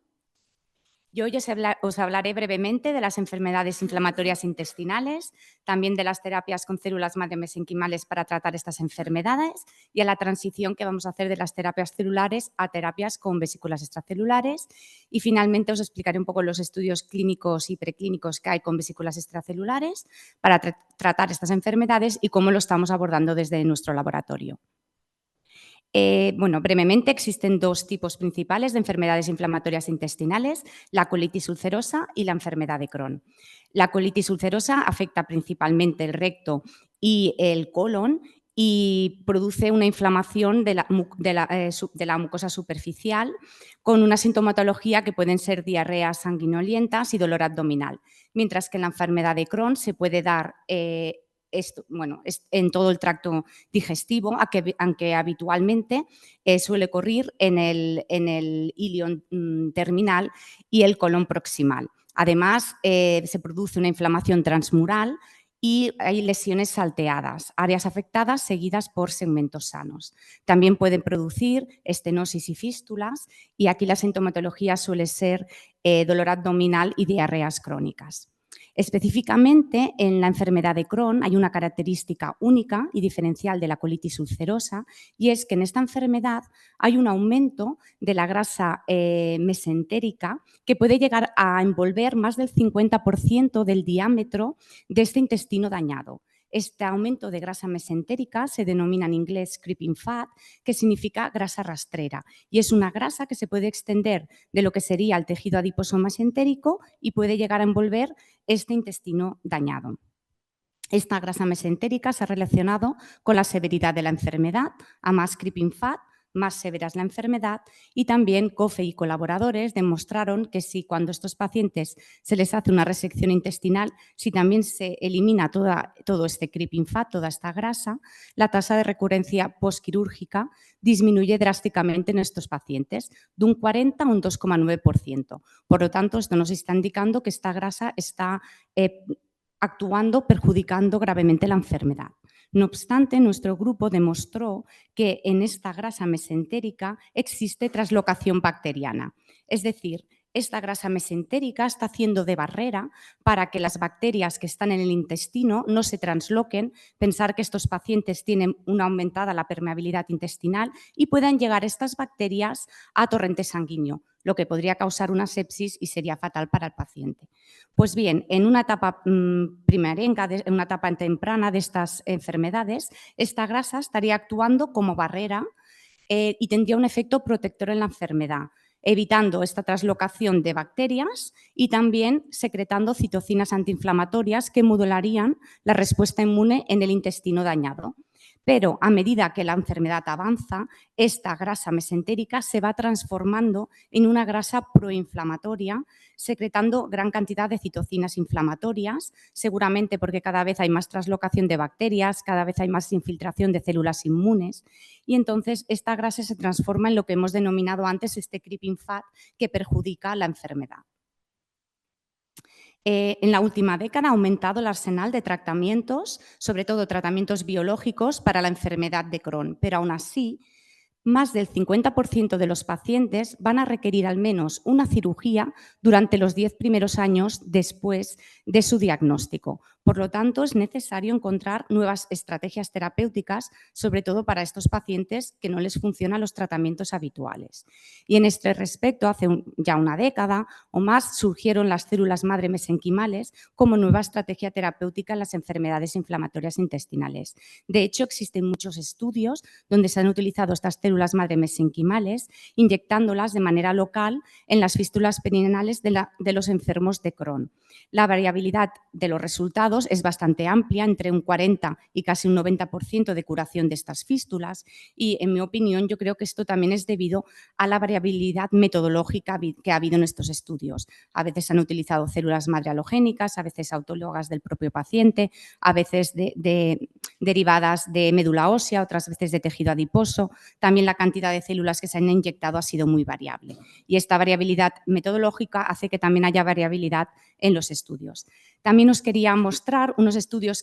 Yo hoy os hablaré brevemente de las enfermedades inflamatorias intestinales, también de las terapias con células madre mesenquimales para tratar estas enfermedades y a la transición que vamos a hacer de las terapias celulares a terapias con vesículas extracelulares. Y finalmente os explicaré un poco los estudios clínicos y preclínicos que hay con vesículas extracelulares para tratar estas enfermedades y cómo lo estamos abordando desde nuestro laboratorio. Bueno, brevemente, existen dos tipos principales de enfermedades inflamatorias intestinales, la colitis ulcerosa y la enfermedad de Crohn. La colitis ulcerosa afecta principalmente el recto y el colon y produce una inflamación de la mucosa superficial con una sintomatología que pueden ser diarreas sanguinolientas y dolor abdominal, mientras que la enfermedad de Crohn se puede dar en todo el tracto digestivo, aunque habitualmente suele ocurrir en el ilion terminal y el colon proximal. Además, se produce una inflamación transmural y hay lesiones salteadas, áreas afectadas seguidas por segmentos sanos. También pueden producir estenosis y fístulas y aquí la sintomatología suele ser dolor abdominal y diarreas crónicas. Específicamente, en la enfermedad de Crohn hay una característica única y diferencial de la colitis ulcerosa y es que en esta enfermedad hay un aumento de la grasa mesentérica que puede llegar a envolver más del 50% del diámetro de este intestino dañado. Este aumento de grasa mesentérica se denomina en inglés creeping fat, que significa grasa rastrera, y es una grasa que se puede extender de lo que sería el tejido adiposo mesentérico y puede llegar a envolver este intestino dañado. Esta grasa mesentérica se ha relacionado con la severidad de la enfermedad, a más creeping fat, más severa es la enfermedad, y también Cofe y colaboradores demostraron que si cuando a estos pacientes se les hace una resección intestinal, si también se elimina todo este creeping fat, toda esta grasa, la tasa de recurrencia postquirúrgica disminuye drásticamente en estos pacientes, de un 40 a un 2,9%. Por lo tanto, esto nos está indicando que esta grasa está actuando, perjudicando gravemente la enfermedad. No obstante, nuestro grupo demostró que en esta grasa mesentérica existe traslocación bacteriana, es decir, esta grasa mesentérica está haciendo de barrera para que las bacterias que están en el intestino no se transloquen, pensar que estos pacientes tienen una aumentada la permeabilidad intestinal y puedan llegar estas bacterias a torrente sanguíneo, lo que podría causar una sepsis y sería fatal para el paciente. Pues bien, en una etapa primerenca, en una etapa temprana de estas enfermedades, esta grasa estaría actuando como barrera y tendría un efecto protector en la enfermedad, evitando esta traslocación de bacterias y también secretando citocinas antiinflamatorias que modularían la respuesta inmune en el intestino dañado. Pero a medida que la enfermedad avanza, esta grasa mesentérica se va transformando en una grasa proinflamatoria, secretando gran cantidad de citocinas inflamatorias, seguramente porque cada vez hay más traslocación de bacterias, cada vez hay más infiltración de células inmunes y entonces esta grasa se transforma en lo que hemos denominado antes este creeping fat que perjudica la enfermedad. En la última década ha aumentado el arsenal de tratamientos, sobre todo tratamientos biológicos para la enfermedad de Crohn, pero aún así, más del 50% de los pacientes van a requerir al menos una cirugía durante los 10 primeros años después de su diagnóstico. Por lo tanto, es necesario encontrar nuevas estrategias terapéuticas, sobre todo para estos pacientes que no les funcionan los tratamientos habituales. Y en este respecto, hace ya una década o más, surgieron las células madre mesenquimales como nueva estrategia terapéutica en las enfermedades inflamatorias intestinales. De hecho, existen muchos estudios donde se han utilizado estas células madre mesenquimales inyectándolas de manera local en las fístulas perineales de los enfermos de Crohn. La variabilidad de los resultados es bastante amplia, entre un 40 y casi un 90% de curación de estas fístulas y, en mi opinión, yo creo que esto también es debido a la variabilidad metodológica que ha habido en estos estudios. A veces han utilizado células madre halogénicas, a veces autólogas del propio paciente, a veces derivadas de médula ósea, otras veces de tejido adiposo. También la cantidad de células que se han inyectado ha sido muy variable. Y esta variabilidad metodológica hace que también haya variabilidad en los estudios. También os quería mostrar unos estudios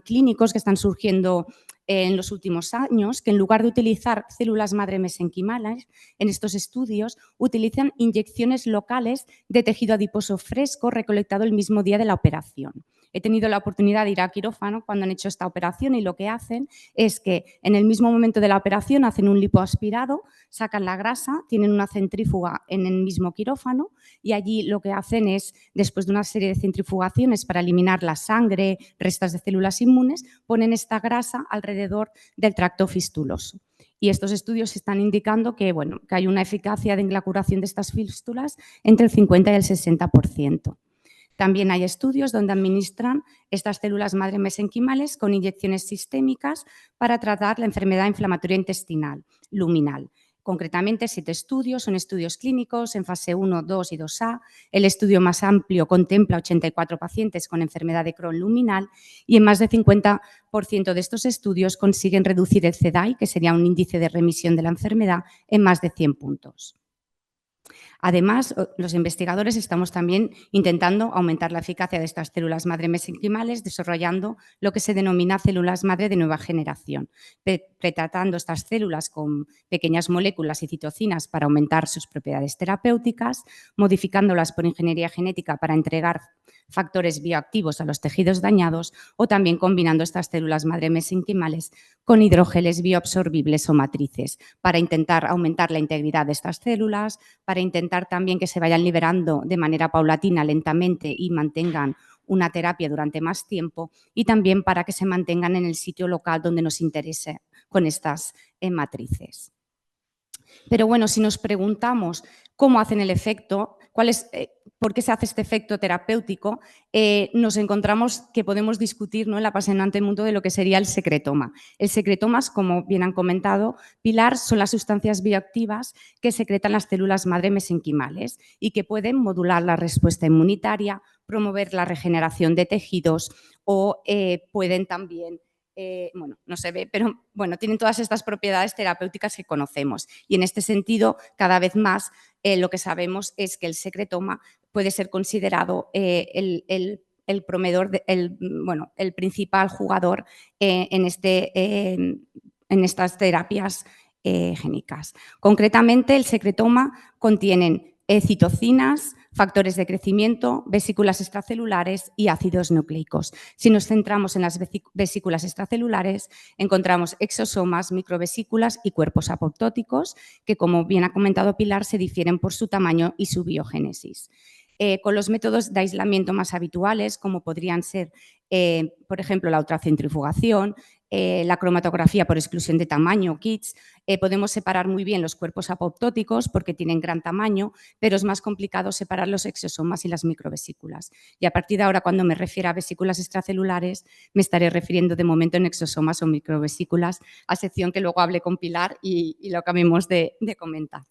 clínicos que están surgiendo en los últimos años, que en lugar de utilizar células madre mesenquimales, en estos estudios utilizan inyecciones locales de tejido adiposo fresco recolectado el mismo día de la operación. He tenido la oportunidad de ir a quirófano cuando han hecho esta operación y lo que hacen es que en el mismo momento de la operación hacen un lipoaspirado, sacan la grasa, tienen una centrífuga en el mismo quirófano y allí lo que hacen es, después de una serie de centrifugaciones para eliminar la sangre, restas de células inmunes, ponen esta grasa alrededor del tracto fistuloso. Y estos estudios están indicando que, que hay una eficacia en la curación de estas fístulas entre el 50 y el 60%. También hay estudios donde administran estas células madre mesenquimales con inyecciones sistémicas para tratar la enfermedad inflamatoria intestinal luminal. Concretamente, 7 estudios, son estudios clínicos en fase 1, 2 y 2A. El estudio más amplio contempla 84 pacientes con enfermedad de Crohn luminal y en más de 50% de estos estudios consiguen reducir el CDAI, que sería un índice de remisión de la enfermedad, en más de 100 puntos. Además, los investigadores estamos también intentando aumentar la eficacia de estas células madre mesenquimales desarrollando lo que se denomina células madre de nueva generación, pretratando estas células con pequeñas moléculas y citocinas para aumentar sus propiedades terapéuticas, modificándolas por ingeniería genética para entregar factores bioactivos a los tejidos dañados o también combinando estas células madre mesenquimales con hidrogeles bioabsorbibles o matrices para intentar aumentar la integridad de estas células, para intentar también que se vayan liberando de manera paulatina, lentamente y mantengan una terapia durante más tiempo y también para que se mantengan en el sitio local donde nos interese con estas matrices. Pero bueno, si nos preguntamos cómo hacen el efecto, por qué se hace este efecto terapéutico, nos encontramos que podemos discutir, ¿no?, el apasionante mundo de lo que sería el secretoma. El secretomas, como bien han comentado, Pilar, son las sustancias bioactivas que secretan las células madre mesenquimales y que pueden modular la respuesta inmunitaria, promover la regeneración de tejidos o pueden también no se ve, pero tienen todas estas propiedades terapéuticas que conocemos. Y en este sentido, cada vez más lo que sabemos es que el secretoma puede ser considerado el principal jugador en estas terapias génicas. Concretamente, el secretoma contienen citocinas, factores de crecimiento, vesículas extracelulares y ácidos nucleicos. Si nos centramos en las vesículas extracelulares, encontramos exosomas, microvesículas y cuerpos apoptóticos que, como bien ha comentado Pilar, se difieren por su tamaño y su biogénesis. Con los métodos de aislamiento más habituales, como podrían ser, por ejemplo, la ultracentrifugación, la cromatografía por exclusión de tamaño, kits, podemos separar muy bien los cuerpos apoptóticos porque tienen gran tamaño, pero es más complicado separar los exosomas y las microvesículas. Y a partir de ahora, cuando me refiera a vesículas extracelulares, me estaré refiriendo de momento en exosomas o microvesículas, a sección que luego hable con Pilar y lo acabemos de comentar.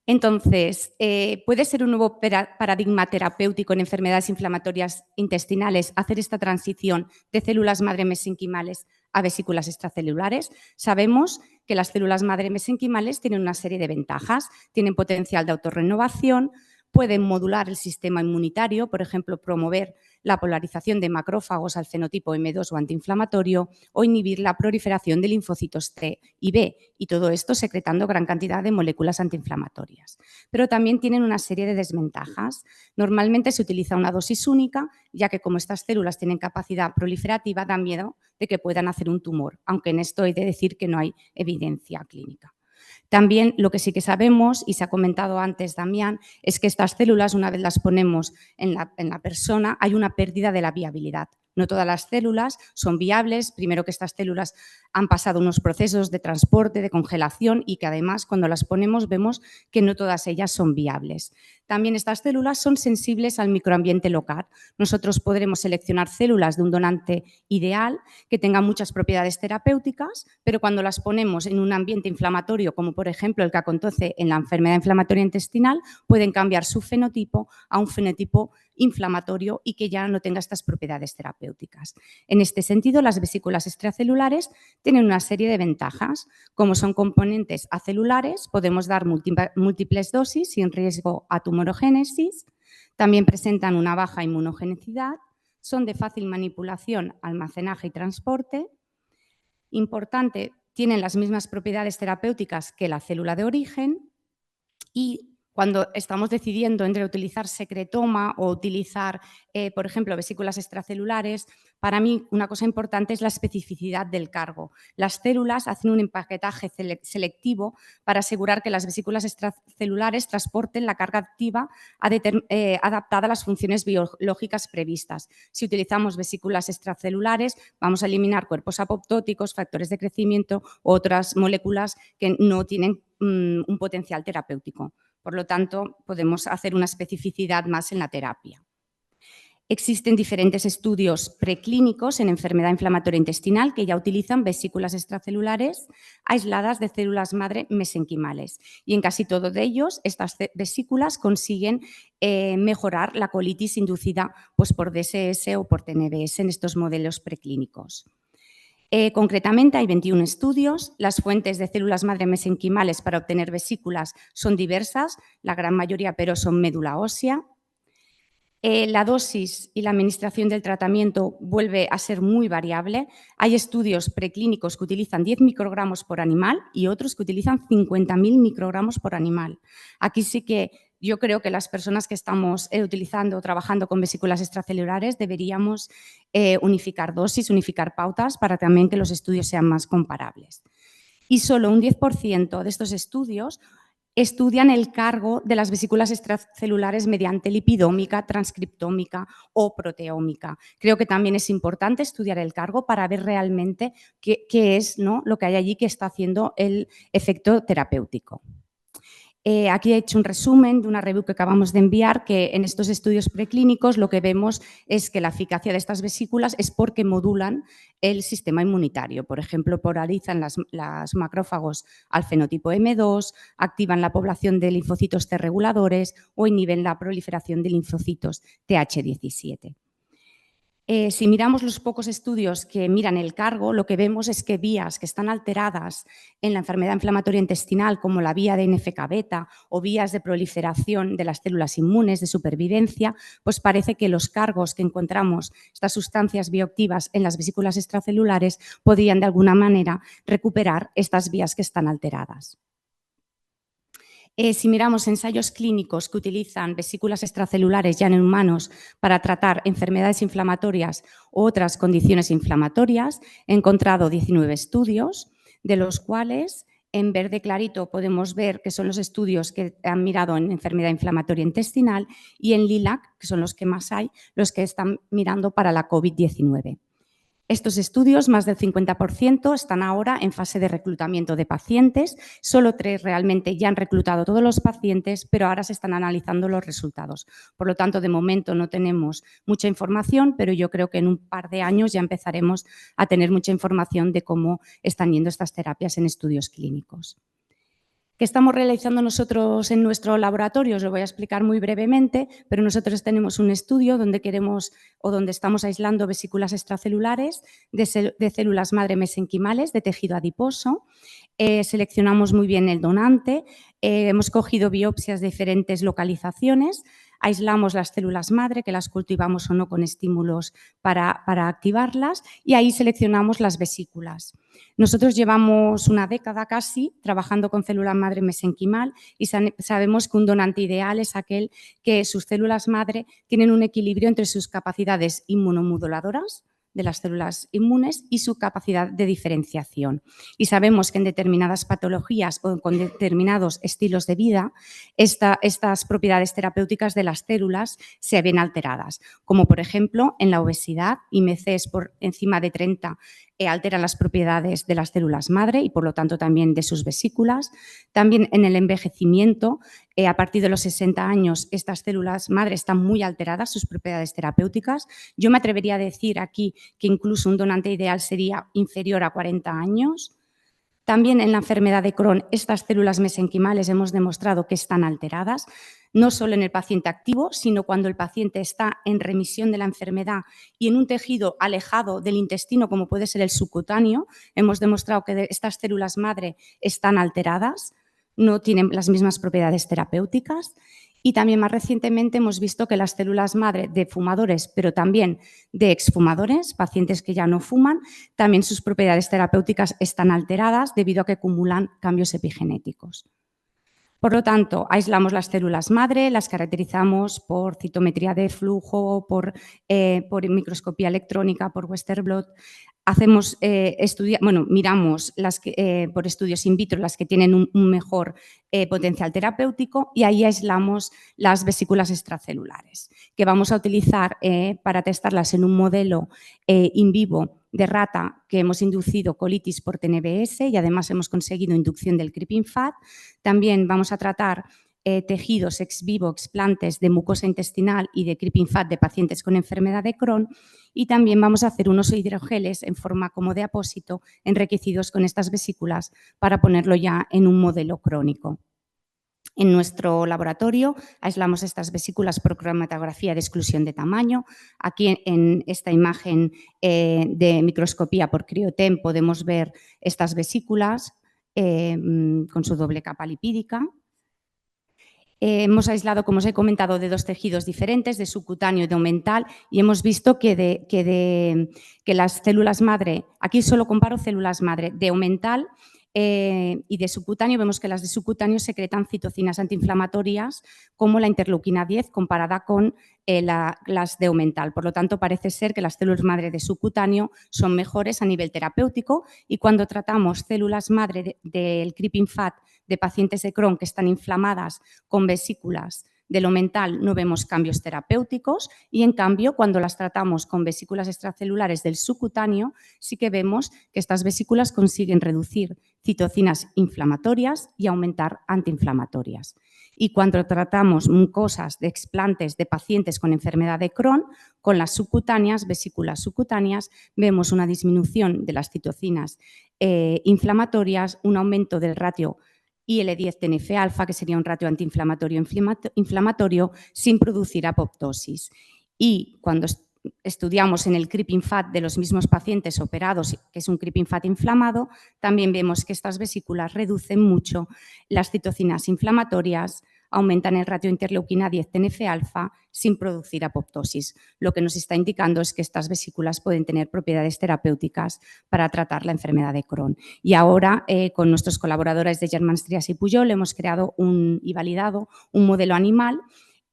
Entonces, ¿puede ser un nuevo paradigma terapéutico en enfermedades inflamatorias intestinales hacer esta transición de células madre mesenquimales a vesículas extracelulares? Sabemos que las células madre mesenquimales tienen una serie de ventajas, tienen potencial de autorrenovación, pueden modular el sistema inmunitario, por ejemplo, promover la polarización de macrófagos al fenotipo M2 o antiinflamatorio o inhibir la proliferación de linfocitos T y B, y todo esto secretando gran cantidad de moléculas antiinflamatorias. Pero también tienen una serie de desventajas. Normalmente se utiliza una dosis única, ya que como estas células tienen capacidad proliferativa, da miedo de que puedan hacer un tumor, aunque en esto he de decir que no hay evidencia clínica. También lo que sí que sabemos, y se ha comentado antes Damián, es que estas células, una vez las ponemos en la persona, hay una pérdida de la viabilidad. No todas las células son viables, primero que estas células han pasado unos procesos de transporte, de congelación y que además cuando las ponemos vemos que no todas ellas son viables. También estas células son sensibles al microambiente local. Nosotros podremos seleccionar células de un donante ideal que tengan muchas propiedades terapéuticas, pero cuando las ponemos en un ambiente inflamatorio, como por ejemplo el que acontece en la enfermedad inflamatoria intestinal, pueden cambiar su fenotipo a un fenotipo inflamatorio y que ya no tenga estas propiedades terapéuticas. En este sentido, las vesículas extracelulares tienen una serie de ventajas. Como son componentes acelulares, podemos dar múltiples dosis sin riesgo a tumorogénesis. También presentan una baja inmunogenicidad, son de fácil manipulación, almacenaje y transporte. Importante, tienen las mismas propiedades terapéuticas que la célula de origen y cuando estamos decidiendo entre utilizar secretoma o utilizar, por ejemplo, vesículas extracelulares, para mí una cosa importante es la especificidad del cargo. Las células hacen un empaquetaje selectivo para asegurar que las vesículas extracelulares transporten la carga activa adaptada a las funciones biológicas previstas. Si utilizamos vesículas extracelulares, vamos a eliminar cuerpos apoptóticos, factores de crecimiento u otras moléculas que no tienen un potencial terapéutico. Por lo tanto, podemos hacer una especificidad más en la terapia. Existen diferentes estudios preclínicos en enfermedad inflamatoria intestinal que ya utilizan vesículas extracelulares aisladas de células madre mesenquimales y en casi todos de ellos estas vesículas consiguen mejorar la colitis inducida pues, por DSS o por TNBS en estos modelos preclínicos. Concretamente hay 21 estudios, las fuentes de células madre mesenquimales para obtener vesículas son diversas, la gran mayoría pero son médula ósea. La dosis y la administración del tratamiento vuelve a ser muy variable. Hay estudios preclínicos que utilizan 10 microgramos por animal y otros que utilizan 50.000 microgramos por animal. Aquí sí que yo creo que las personas que estamos utilizando o trabajando con vesículas extracelulares deberíamos unificar dosis, unificar pautas para también que los estudios sean más comparables. Y solo un 10% de estos estudios estudian el cargo de las vesículas extracelulares mediante lipidómica, transcriptómica o proteómica. Creo que también es importante estudiar el cargo para ver realmente qué es, ¿no?, lo que hay allí que está haciendo el efecto terapéutico. Aquí he hecho un resumen de una review que acabamos de enviar, que en estos estudios preclínicos lo que vemos es que la eficacia de estas vesículas es porque modulan el sistema inmunitario. Por ejemplo, polarizan las macrófagos al fenotipo M2, activan la población de linfocitos T reguladores o inhiben la proliferación de linfocitos TH17. Si miramos los pocos estudios que miran el cargo, lo que vemos es que vías que están alteradas en la enfermedad inflamatoria intestinal, como la vía de NFK-beta o vías de proliferación de las células inmunes de supervivencia, pues parece que los cargos que encontramos, estas sustancias bioactivas en las vesículas extracelulares, podrían de alguna manera recuperar estas vías que están alteradas. Si miramos ensayos clínicos que utilizan vesículas extracelulares ya en humanos para tratar enfermedades inflamatorias u otras condiciones inflamatorias, he encontrado 19 estudios, de los cuales en verde clarito podemos ver que son los estudios que han mirado en enfermedad inflamatoria intestinal y en lilac, que son los que más hay, los que están mirando para la COVID-19. Estos estudios, más del 50%, están ahora en fase de reclutamiento de pacientes. Solo 3 realmente ya han reclutado todos los pacientes, pero ahora se están analizando los resultados. Por lo tanto, de momento no tenemos mucha información, pero yo creo que en un par de años ya empezaremos a tener mucha información de cómo están yendo estas terapias en estudios clínicos. ¿Qué estamos realizando nosotros en nuestro laboratorio? Os lo voy a explicar muy brevemente, pero nosotros tenemos un estudio donde queremos o donde estamos aislando vesículas extracelulares de células madre mesenquimales de tejido adiposo. Seleccionamos muy bien el donante, hemos cogido biopsias de diferentes localizaciones. aislamos las células madre, que las cultivamos o no con estímulos para activarlas, y ahí seleccionamos las vesículas. Nosotros llevamos una década casi trabajando con célula madre mesenquimal y sabemos que un donante ideal es aquel que sus células madre tienen un equilibrio entre sus capacidades inmunomoduladoras de las células inmunes y su capacidad de diferenciación. Y sabemos que en determinadas patologías o con determinados estilos de vida, estas propiedades terapéuticas de las células se ven alteradas, como por ejemplo en la obesidad, IMCs por encima de 30 alteran las propiedades de las células madre y por lo tanto también de sus vesículas. También en el envejecimiento, a partir de los 60 años, estas células madre están muy alteradas, sus propiedades terapéuticas. Yo me atrevería a decir aquí que incluso un donante ideal sería inferior a 40 años. También en la enfermedad de Crohn, estas células mesenquimales hemos demostrado que están alteradas, no solo en el paciente activo, sino cuando el paciente está en remisión de la enfermedad y en un tejido alejado del intestino, como puede ser el subcutáneo, hemos demostrado que estas células madre están alteradas, no tienen las mismas propiedades terapéuticas. Y también más recientemente hemos visto que las células madre de fumadores, pero también de exfumadores, pacientes que ya no fuman, también sus propiedades terapéuticas están alteradas debido a que acumulan cambios epigenéticos. Por lo tanto, aislamos las células madre, las caracterizamos por citometría de flujo, por microscopía electrónica, por Western blot. Miramos por estudios in vitro las que tienen un mejor potencial terapéutico y ahí aislamos las vesículas extracelulares, que vamos a utilizar para testarlas en un modelo in vivo de rata que hemos inducido colitis por TNBS y además hemos conseguido inducción del creeping fat. También vamos a tratar tejidos ex vivo, explantes de mucosa intestinal y de creeping fat de pacientes con enfermedad de Crohn y también vamos a hacer unos hidrogeles en forma como de apósito enriquecidos con estas vesículas para ponerlo ya en un modelo crónico. En nuestro laboratorio aislamos estas vesículas por cromatografía de exclusión de tamaño. Aquí en esta imagen de microscopía por criotem podemos ver estas vesículas con su doble capa lipídica. Hemos aislado, como os he comentado, de dos tejidos diferentes, de subcutáneo y de omental, y hemos visto que las células madre, aquí solo comparo células madre de omental y de subcutáneo, vemos que las de subcutáneo secretan citocinas antiinflamatorias como la interleuquina 10 comparada con las de omental. Por lo tanto, parece ser que las células madre de subcutáneo son mejores a nivel terapéutico y cuando tratamos células madre del creeping fat de pacientes de Crohn que están inflamadas con vesículas de lo mental no vemos cambios terapéuticos y, en cambio, cuando las tratamos con vesículas extracelulares del subcutáneo, sí que vemos que estas vesículas consiguen reducir citocinas inflamatorias y aumentar antiinflamatorias. Y cuando tratamos mucosas de explantes de pacientes con enfermedad de Crohn, con las subcutáneas, vesículas subcutáneas, vemos una disminución de las citocinas inflamatorias, un aumento del ratio IL-10-TNF-alfa, que sería un ratio antiinflamatorio sin producir apoptosis. Y cuando estudiamos en el creeping fat de los mismos pacientes operados, que es un creeping fat inflamado, también vemos que estas vesículas reducen mucho las citocinas inflamatorias, aumentan el ratio interleuquina 10-TNF-alfa sin producir apoptosis. Lo que nos está indicando es que estas vesículas pueden tener propiedades terapéuticas para tratar la enfermedad de Crohn. Y ahora, con nuestros colaboradores de Germán Strias y Pujol, hemos creado y validado un modelo animal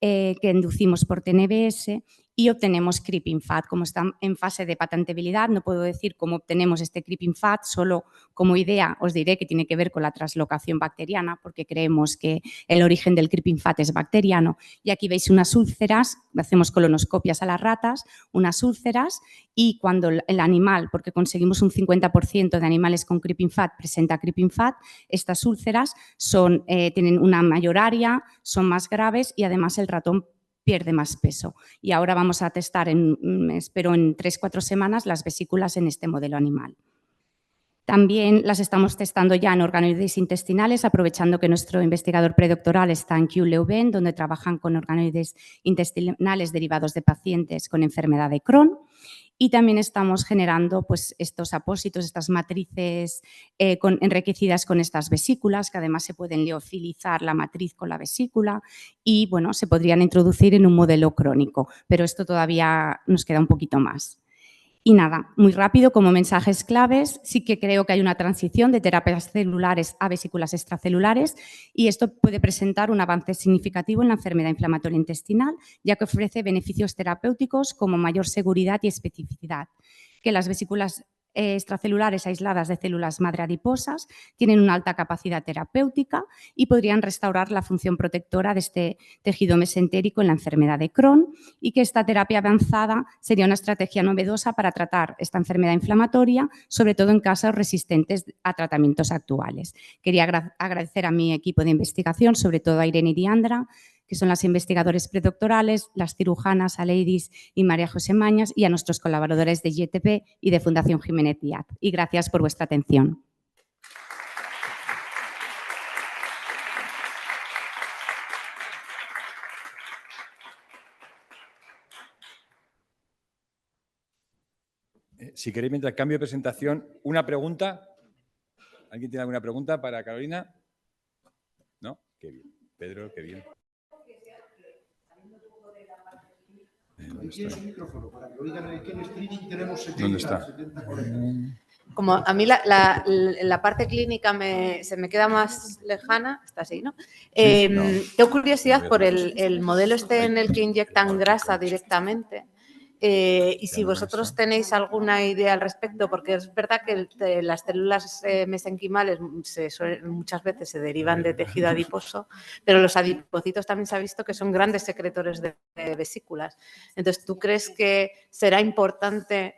que inducimos por TNBS y obtenemos creeping fat. Como está en fase de patentabilidad, no puedo decir cómo obtenemos este creeping fat, solo como idea os diré que tiene que ver con la translocación bacteriana, porque creemos que el origen del creeping fat es bacteriano. Y aquí veis unas úlceras, hacemos colonoscopias a las ratas, unas úlceras, y cuando el animal, porque conseguimos un 50% de animales con creeping fat, presenta creeping fat, estas úlceras tienen una mayor área, son más graves y además el ratón pierde más peso. Y ahora vamos a testar, espero en 3-4 semanas, las vesículas en este modelo animal. También las estamos testando ya en organoides intestinales, aprovechando que nuestro investigador predoctoral está en Kew Leuven, donde trabajan con organoides intestinales derivados de pacientes con enfermedad de Crohn. y también estamos generando pues, estos apósitos, estas matrices enriquecidas con estas vesículas, que además se pueden liofilizar la matriz con la vesícula y bueno, se podrían introducir en un modelo crónico, pero esto todavía nos queda un poquito más. Y nada, muy rápido, como mensajes claves, sí que creo que hay una transición de terapias celulares a vesículas extracelulares y esto puede presentar un avance significativo en la enfermedad inflamatoria intestinal, ya que ofrece beneficios terapéuticos como mayor seguridad y especificidad, que las vesículas extracelulares aisladas de células madre adiposas tienen una alta capacidad terapéutica y podrían restaurar la función protectora de este tejido mesentérico en la enfermedad de Crohn y que esta terapia avanzada sería una estrategia novedosa para tratar esta enfermedad inflamatoria, sobre todo en casos resistentes a tratamientos actuales. Quería agradecer a mi equipo de investigación, sobre todo a Irene y Diandra, que son las investigadores predoctorales, las cirujanas Aleidis y María José Mañas, y a nuestros colaboradores de YTP y de Fundación Jiménez Díaz. Y gracias por vuestra atención. Si queréis, mientras cambio de presentación, una pregunta. ¿Alguien tiene alguna pregunta para Carolina? ¿No? Qué bien. Pedro, qué bien. ¿Dónde está? Como a mí la parte clínica se me queda más lejana, está así, ¿no? Tengo curiosidad por el modelo en el que inyectan grasa directamente. Y si vosotros tenéis alguna idea al respecto, porque es verdad que las células mesenquimales muchas veces se derivan de tejido adiposo, pero los adipocitos también se ha visto que son grandes secretores de vesículas. Entonces, ¿tú crees que será importante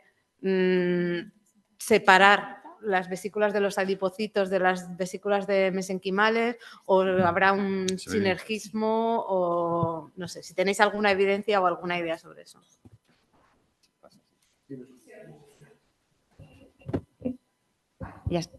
separar las vesículas de los adipocitos de las vesículas de mesenquimales, o habrá un sinergismo, o no sé, si tenéis alguna evidencia o alguna idea sobre eso?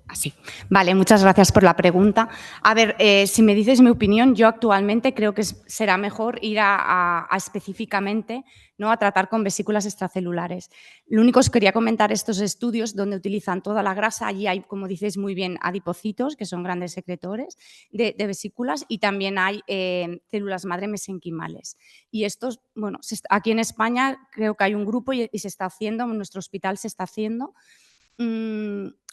Así. Vale, muchas gracias por la pregunta. A ver, si me dices mi opinión, yo actualmente creo que será mejor ir a específicamente, ¿no?, a tratar con vesículas extracelulares. Lo único que os quería comentar, estos estudios donde utilizan toda la grasa, allí hay, como dices muy bien, adipocitos, que son grandes secretores de vesículas, y también hay células madre mesenquimales. Y estos, bueno, aquí en España creo que hay un grupo y se está haciendo, en nuestro hospital se está haciendo.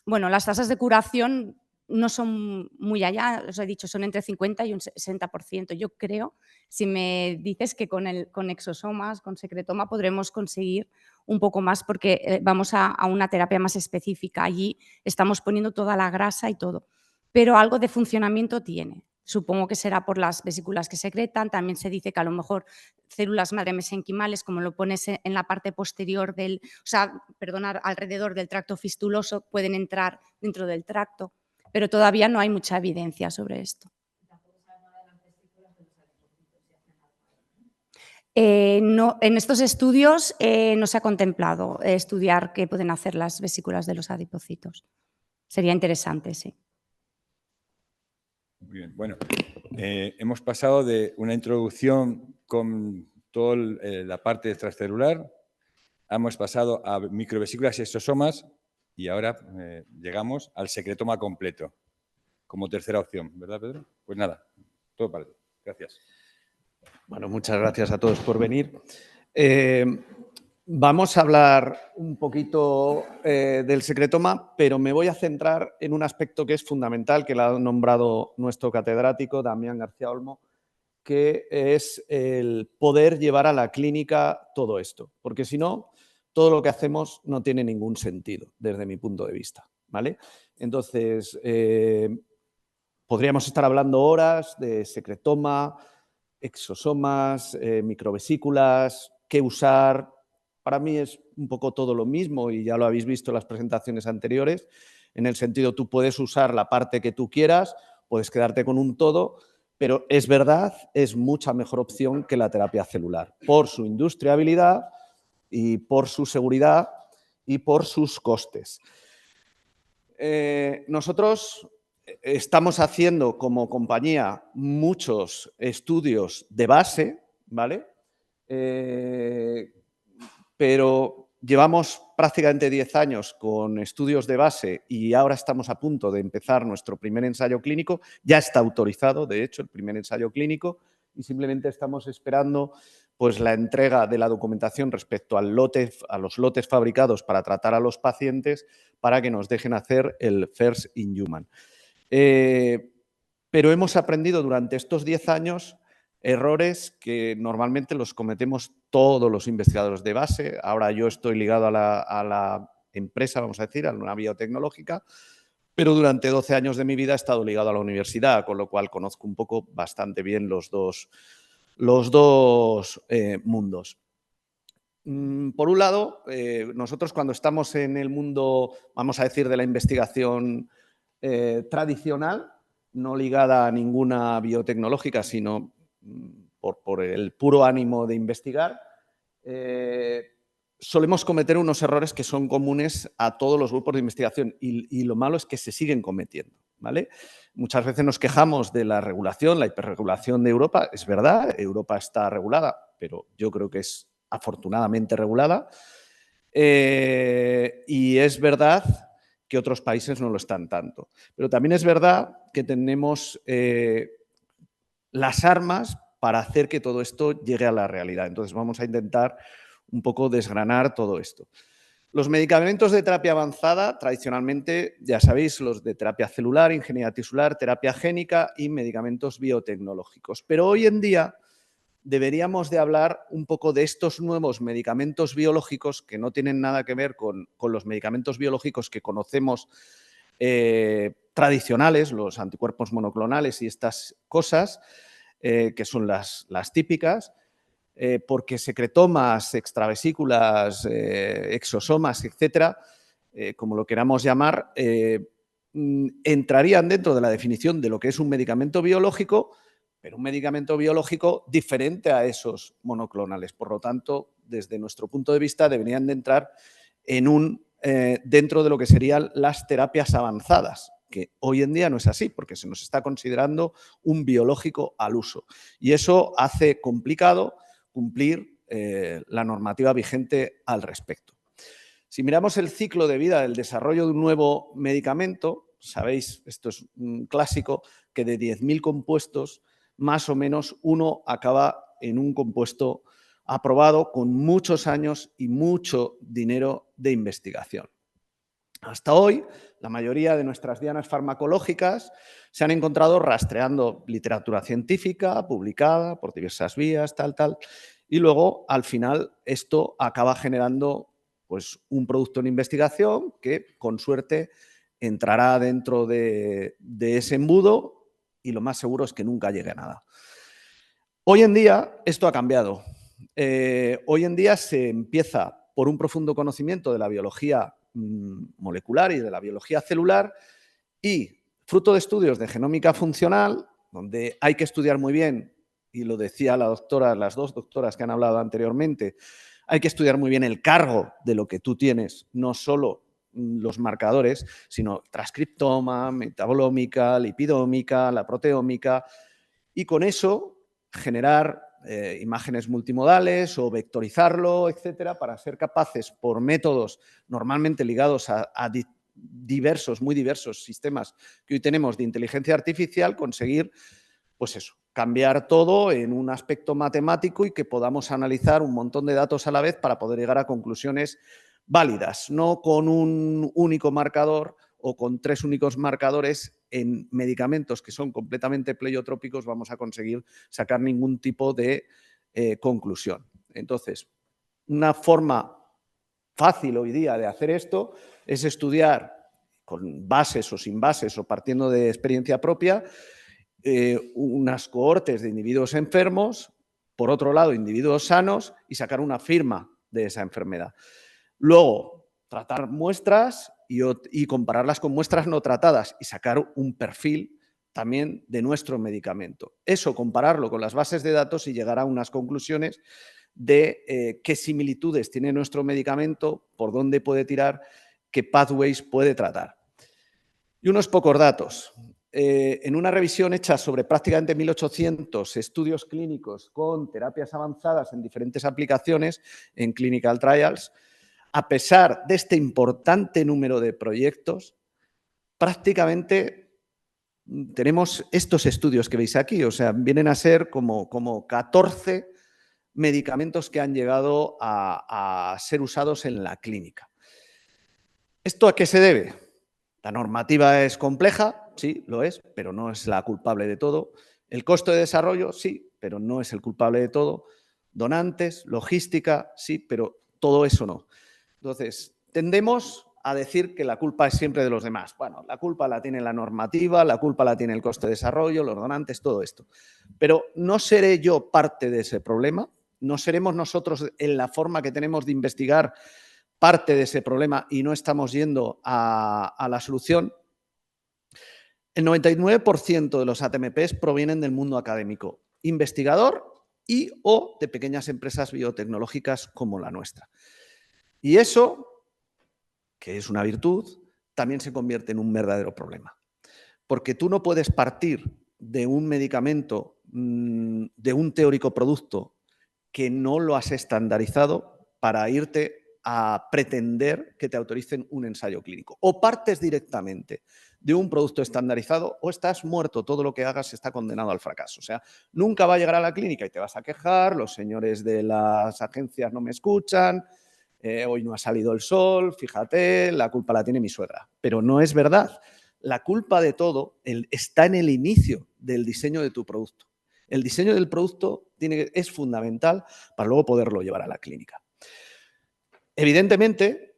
Bueno, las tasas de curación no son muy allá, os he dicho, son entre 50 y un 60%. Yo creo, si me dices que con exosomas, con secretoma, podremos conseguir un poco más porque vamos a una terapia más específica. Allí estamos poniendo toda la grasa y todo, pero algo de funcionamiento tiene. Supongo que será por las vesículas que secretan. También se dice que a lo mejor células madre mesenquimales, como lo pones en la parte posterior alrededor del tracto fistuloso, pueden entrar dentro del tracto, pero todavía no hay mucha evidencia sobre esto. No, en estos estudios no se ha contemplado estudiar qué pueden hacer las vesículas de los adipocitos. Sería interesante, sí. Muy bien, bueno, hemos pasado de una introducción con toda la parte extracelular, hemos pasado a microvesículas y exosomas y ahora llegamos al secretoma completo como tercera opción, ¿verdad, Pedro? Pues nada, todo para ti. Gracias. Bueno, muchas gracias a todos por venir. Vamos a hablar un poquito del secretoma, pero me voy a centrar en un aspecto que es fundamental, que lo ha nombrado nuestro catedrático, Damián García Olmo, que es el poder llevar a la clínica todo esto, porque si no, todo lo que hacemos no tiene ningún sentido desde mi punto de vista, ¿vale? Entonces, podríamos estar hablando horas de secretoma, exosomas, microvesículas, qué usar. Para mí es un poco todo lo mismo y ya lo habéis visto en las presentaciones anteriores. En el sentido, tú puedes usar la parte que tú quieras, puedes quedarte con un todo, pero es verdad, es mucha mejor opción que la terapia celular por su industriabilidad y por su seguridad y por sus costes. Nosotros estamos haciendo como compañía muchos estudios de base, ¿vale? Pero llevamos prácticamente 10 años con estudios de base y ahora estamos a punto de empezar nuestro primer ensayo clínico. Ya está autorizado, de hecho, el primer ensayo clínico y simplemente estamos esperando pues, la entrega de la documentación respecto a los lotes fabricados para tratar a los pacientes para que nos dejen hacer el First in Human. Pero hemos aprendido durante estos 10 años errores que normalmente los cometemos todos los investigadores de base. Ahora yo estoy ligado a la empresa, vamos a decir, a una biotecnológica, pero durante 12 años de mi vida he estado ligado a la universidad, con lo cual conozco un poco bastante bien los dos mundos. Por un lado, nosotros cuando estamos en el mundo, vamos a decir, de la investigación tradicional, no ligada a ninguna biotecnológica, sino por el puro ánimo de investigar, solemos cometer unos errores que son comunes a todos los grupos de investigación y lo malo es que se siguen cometiendo, ¿vale? Muchas veces nos quejamos de la regulación, la hiperregulación de Europa. Es verdad, Europa está regulada, pero yo creo que es afortunadamente regulada. Y es verdad que otros países no lo están tanto. Pero también es verdad que tenemos las armas para hacer que todo esto llegue a la realidad. Entonces vamos a intentar un poco desgranar todo esto. Los medicamentos de terapia avanzada, tradicionalmente, ya sabéis, los de terapia celular, ingeniería tisular, terapia génica y medicamentos biotecnológicos. Pero hoy en día deberíamos de hablar un poco de estos nuevos medicamentos biológicos que no tienen nada que ver con los medicamentos biológicos que conocemos tradicionales, los anticuerpos monoclonales y estas cosas, que son las típicas, porque secretomas, extravesículas, exosomas, etcétera, como lo queramos llamar, entrarían dentro de la definición de lo que es un medicamento biológico, pero un medicamento biológico diferente a esos monoclonales. Por lo tanto, desde nuestro punto de vista, deberían de entrar en dentro de lo que serían las terapias avanzadas, que hoy en día no es así, porque se nos está considerando un biológico al uso. Y eso hace complicado cumplir la normativa vigente al respecto. Si miramos el ciclo de vida del desarrollo de un nuevo medicamento, sabéis, esto es un clásico, que de 10.000 compuestos, más o menos uno acaba en un compuesto aprobado con muchos años y mucho dinero de investigación. Hasta hoy, la mayoría de nuestras dianas farmacológicas se han encontrado rastreando literatura científica publicada por diversas vías, y luego, al final, esto acaba generando pues, un producto en investigación que, con suerte, entrará dentro de ese embudo y lo más seguro es que nunca llegue a nada. Hoy en día, esto ha cambiado. Hoy en día se empieza por un profundo conocimiento de la biología molecular y de la biología celular y fruto de estudios de genómica funcional, donde hay que estudiar muy bien, y lo decía la doctora, las dos doctoras que han hablado anteriormente, hay que estudiar muy bien el cargo de lo que tú tienes, no solo los marcadores, sino transcriptoma, metabolómica, lipidómica, la proteómica, y con eso generar imágenes multimodales o vectorizarlo, etcétera, para ser capaces, por métodos normalmente ligados a muy diversos sistemas que hoy tenemos de inteligencia artificial, conseguir, pues eso, cambiar todo en un aspecto matemático y que podamos analizar un montón de datos a la vez para poder llegar a conclusiones válidas, no con un único marcador o con 3 únicos marcadores en medicamentos que son completamente pleiotrópicos vamos a conseguir sacar ningún tipo de conclusión. Entonces, una forma fácil hoy día de hacer esto es estudiar con bases o sin bases o partiendo de experiencia propia unas cohortes de individuos enfermos, por otro lado individuos sanos y sacar una firma de esa enfermedad. Luego, tratar muestras y compararlas con muestras no tratadas y sacar un perfil también de nuestro medicamento. Eso, compararlo con las bases de datos y llegar a unas conclusiones de qué similitudes tiene nuestro medicamento, por dónde puede tirar, qué pathways puede tratar. Y unos pocos datos. En una revisión hecha sobre prácticamente 1.800 estudios clínicos con terapias avanzadas en diferentes aplicaciones en clinical trials, a pesar de este importante número de proyectos, prácticamente tenemos estos estudios que veis aquí, o sea, vienen a ser como 14 medicamentos que han llegado a ser usados en la clínica. ¿Esto a qué se debe? La normativa es compleja, sí, lo es, pero no es la culpable de todo. El costo de desarrollo, sí, pero no es el culpable de todo. Donantes, logística, sí, pero todo eso no. Entonces, tendemos a decir que la culpa es siempre de los demás. Bueno, la culpa la tiene la normativa, la culpa la tiene el coste de desarrollo, los donantes, todo esto. Pero no seré yo parte de ese problema, no seremos nosotros en la forma que tenemos de investigar parte de ese problema y no estamos yendo a la solución. El 99% de los ATMPs provienen del mundo académico, investigador y o de pequeñas empresas biotecnológicas como la nuestra. Y eso, que es una virtud, también se convierte en un verdadero problema. Porque tú no puedes partir de un medicamento, de un teórico producto que no lo has estandarizado para irte a pretender que te autoricen un ensayo clínico. O partes directamente de un producto estandarizado o estás muerto, todo lo que hagas está condenado al fracaso. O sea, nunca va a llegar a la clínica y te vas a quejar, los señores de las agencias no me escuchan, hoy no ha salido el sol, fíjate, la culpa la tiene mi suegra. Pero no es verdad. La culpa de todo está en el inicio del diseño de tu producto. El diseño del producto es fundamental para luego poderlo llevar a la clínica. Evidentemente,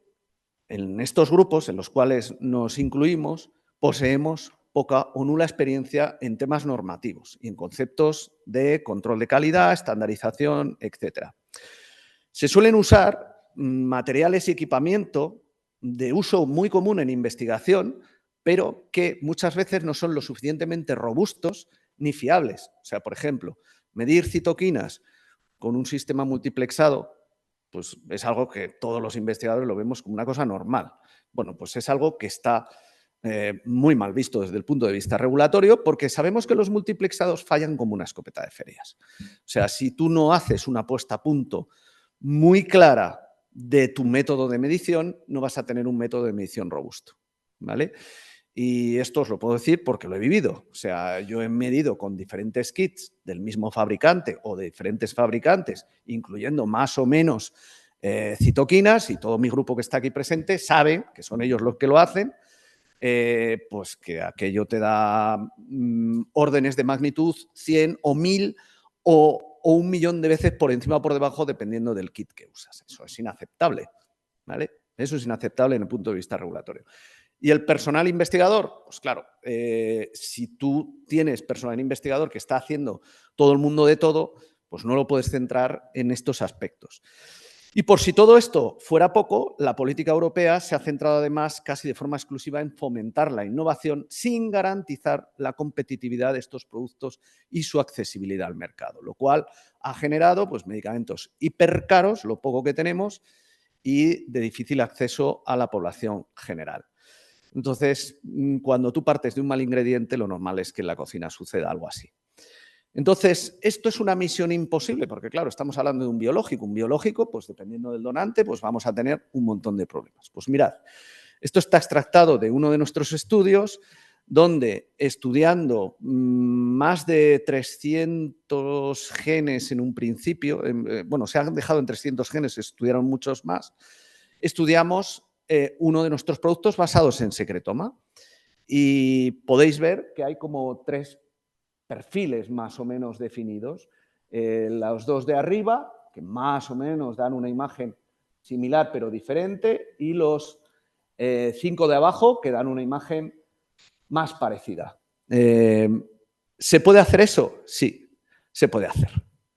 en estos grupos en los cuales nos incluimos, poseemos poca o nula experiencia en temas normativos y en conceptos de control de calidad, estandarización, etc. Se suelen usar materiales y equipamiento de uso muy común en investigación, pero que muchas veces no son lo suficientemente robustos ni fiables. O sea, por ejemplo, medir citoquinas con un sistema multiplexado, pues es algo que todos los investigadores lo vemos como una cosa normal. Bueno, pues es algo que está muy mal visto desde el punto de vista regulatorio, porque sabemos que los multiplexados fallan como una escopeta de ferias. O sea, si tú no haces una puesta a punto muy clara de tu método de medición, no vas a tener un método de medición robusto, ¿vale? Y esto os lo puedo decir porque lo he vivido. O sea, yo he medido con diferentes kits del mismo fabricante o de diferentes fabricantes, incluyendo más o menos citoquinas, y todo mi grupo que está aquí presente sabe que son ellos los que lo hacen, pues que aquello te da órdenes de magnitud 100 o 1000 o 1.000.000 de veces por encima o por debajo, dependiendo del kit que usas. Eso es inaceptable, ¿vale? Eso es inaceptable en el punto de vista regulatorio. ¿Y el personal investigador? Pues claro, si tú tienes personal investigador que está haciendo todo el mundo de todo, pues no lo puedes centrar en estos aspectos. Y por si todo esto fuera poco, la política europea se ha centrado además casi de forma exclusiva en fomentar la innovación sin garantizar la competitividad de estos productos y su accesibilidad al mercado, lo cual ha generado pues, medicamentos hipercaros, lo poco que tenemos, y de difícil acceso a la población general. Entonces, cuando tú partes de un mal ingrediente, lo normal es que en la cocina suceda algo así. Entonces, esto es una misión imposible, porque claro, estamos hablando de un biológico. Un biológico, pues dependiendo del donante, pues vamos a tener un montón de problemas. Pues mirad, esto está extractado de uno de nuestros estudios, donde estudiando más de 300 genes en un principio, bueno, se han dejado en 300 genes, se estudiaron muchos más, estudiamos uno de nuestros productos basados en secretoma. Y podéis ver que hay como 3 perfiles más o menos definidos. Los 2 de arriba, que más o menos dan una imagen similar pero diferente, y los 5 de abajo, que dan una imagen más parecida. ¿Se puede hacer eso? Sí, se puede hacer.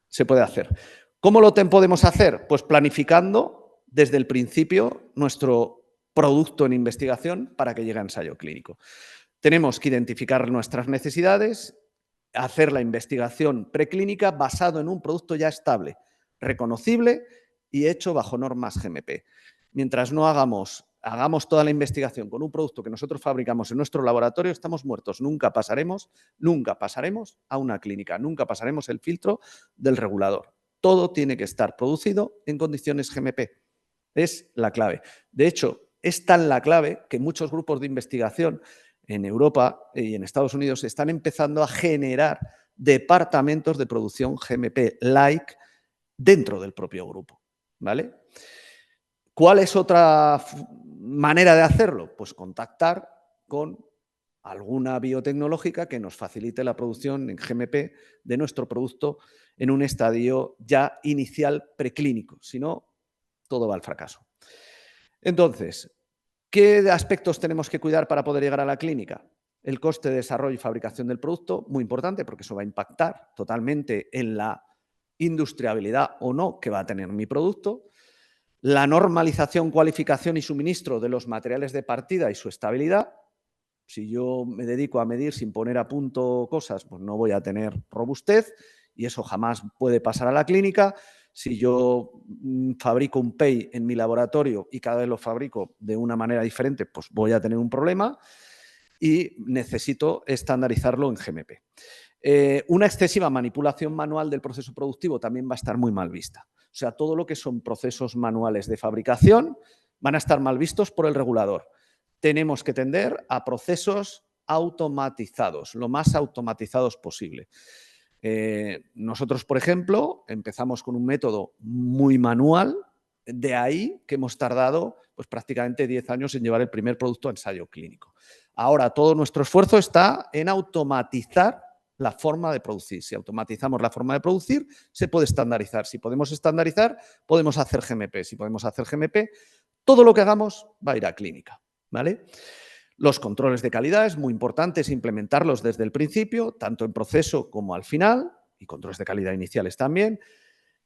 Se puede hacer. ¿Cómo lo podemos hacer? Pues planificando desde el principio nuestro producto en investigación para que llegue a ensayo clínico. Tenemos que identificar nuestras necesidades, hacer la investigación preclínica basado en un producto ya estable, reconocible y hecho bajo normas GMP. Mientras no hagamos toda la investigación con un producto que nosotros fabricamos en nuestro laboratorio, estamos muertos. Nunca pasaremos a una clínica, nunca pasaremos el filtro del regulador. Todo tiene que estar producido en condiciones GMP. Es la clave. De hecho, es tan la clave que muchos grupos de investigación en Europa y en Estados Unidos están empezando a generar departamentos de producción GMP-like dentro del propio grupo, ¿vale? ¿Cuál es otra manera de hacerlo? Pues contactar con alguna biotecnológica que nos facilite la producción en GMP de nuestro producto en un estadio ya inicial preclínico. Si no, todo va al fracaso. Entonces, ¿qué aspectos tenemos que cuidar para poder llegar a la clínica? El coste de desarrollo y fabricación del producto, muy importante, porque eso va a impactar totalmente en la industriabilidad o no que va a tener mi producto. La normalización, cualificación y suministro de los materiales de partida y su estabilidad. Si yo me dedico a medir sin poner a punto cosas, pues no voy a tener robustez y eso jamás puede pasar a la clínica. Si yo fabrico un PEI en mi laboratorio y cada vez lo fabrico de una manera diferente, pues voy a tener un problema y necesito estandarizarlo en GMP. Una excesiva manipulación manual del proceso productivo también va a estar muy mal vista. O sea, todo lo que son procesos manuales de fabricación van a estar mal vistos por el regulador. Tenemos que tender a procesos automatizados, lo más automatizados posible. Nosotros, por ejemplo, empezamos con un método muy manual, de ahí que hemos tardado pues, prácticamente 10 años en llevar el primer producto a ensayo clínico. Ahora todo nuestro esfuerzo está en automatizar la forma de producir. Si automatizamos la forma de producir, se puede estandarizar. Si podemos estandarizar, podemos hacer GMP. Si podemos hacer GMP, todo lo que hagamos va a ir a clínica, ¿vale? Los controles de calidad es muy importante implementarlos desde el principio, tanto en proceso como al final, y controles de calidad iniciales también.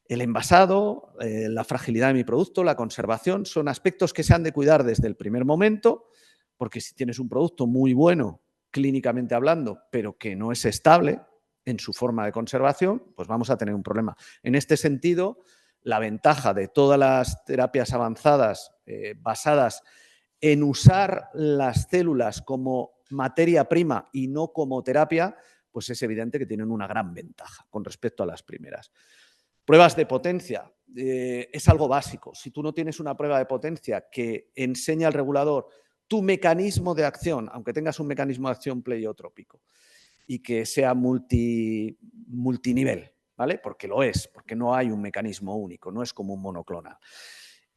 El envasado, la fragilidad de mi producto, la conservación, son aspectos que se han de cuidar desde el primer momento, porque si tienes un producto muy bueno, clínicamente hablando, pero que no es estable en su forma de conservación, pues vamos a tener un problema. En este sentido, la ventaja de todas las terapias avanzadas basadas en usar las células como materia prima y no como terapia, pues es evidente que tienen una gran ventaja con respecto a las primeras. Pruebas de potencia es algo básico. Si tú no tienes una prueba de potencia que enseñe al regulador tu mecanismo de acción, aunque tengas un mecanismo de acción pleiotrópico y que sea multinivel, ¿vale? Porque lo es, porque no hay un mecanismo único, no es como un monoclonal.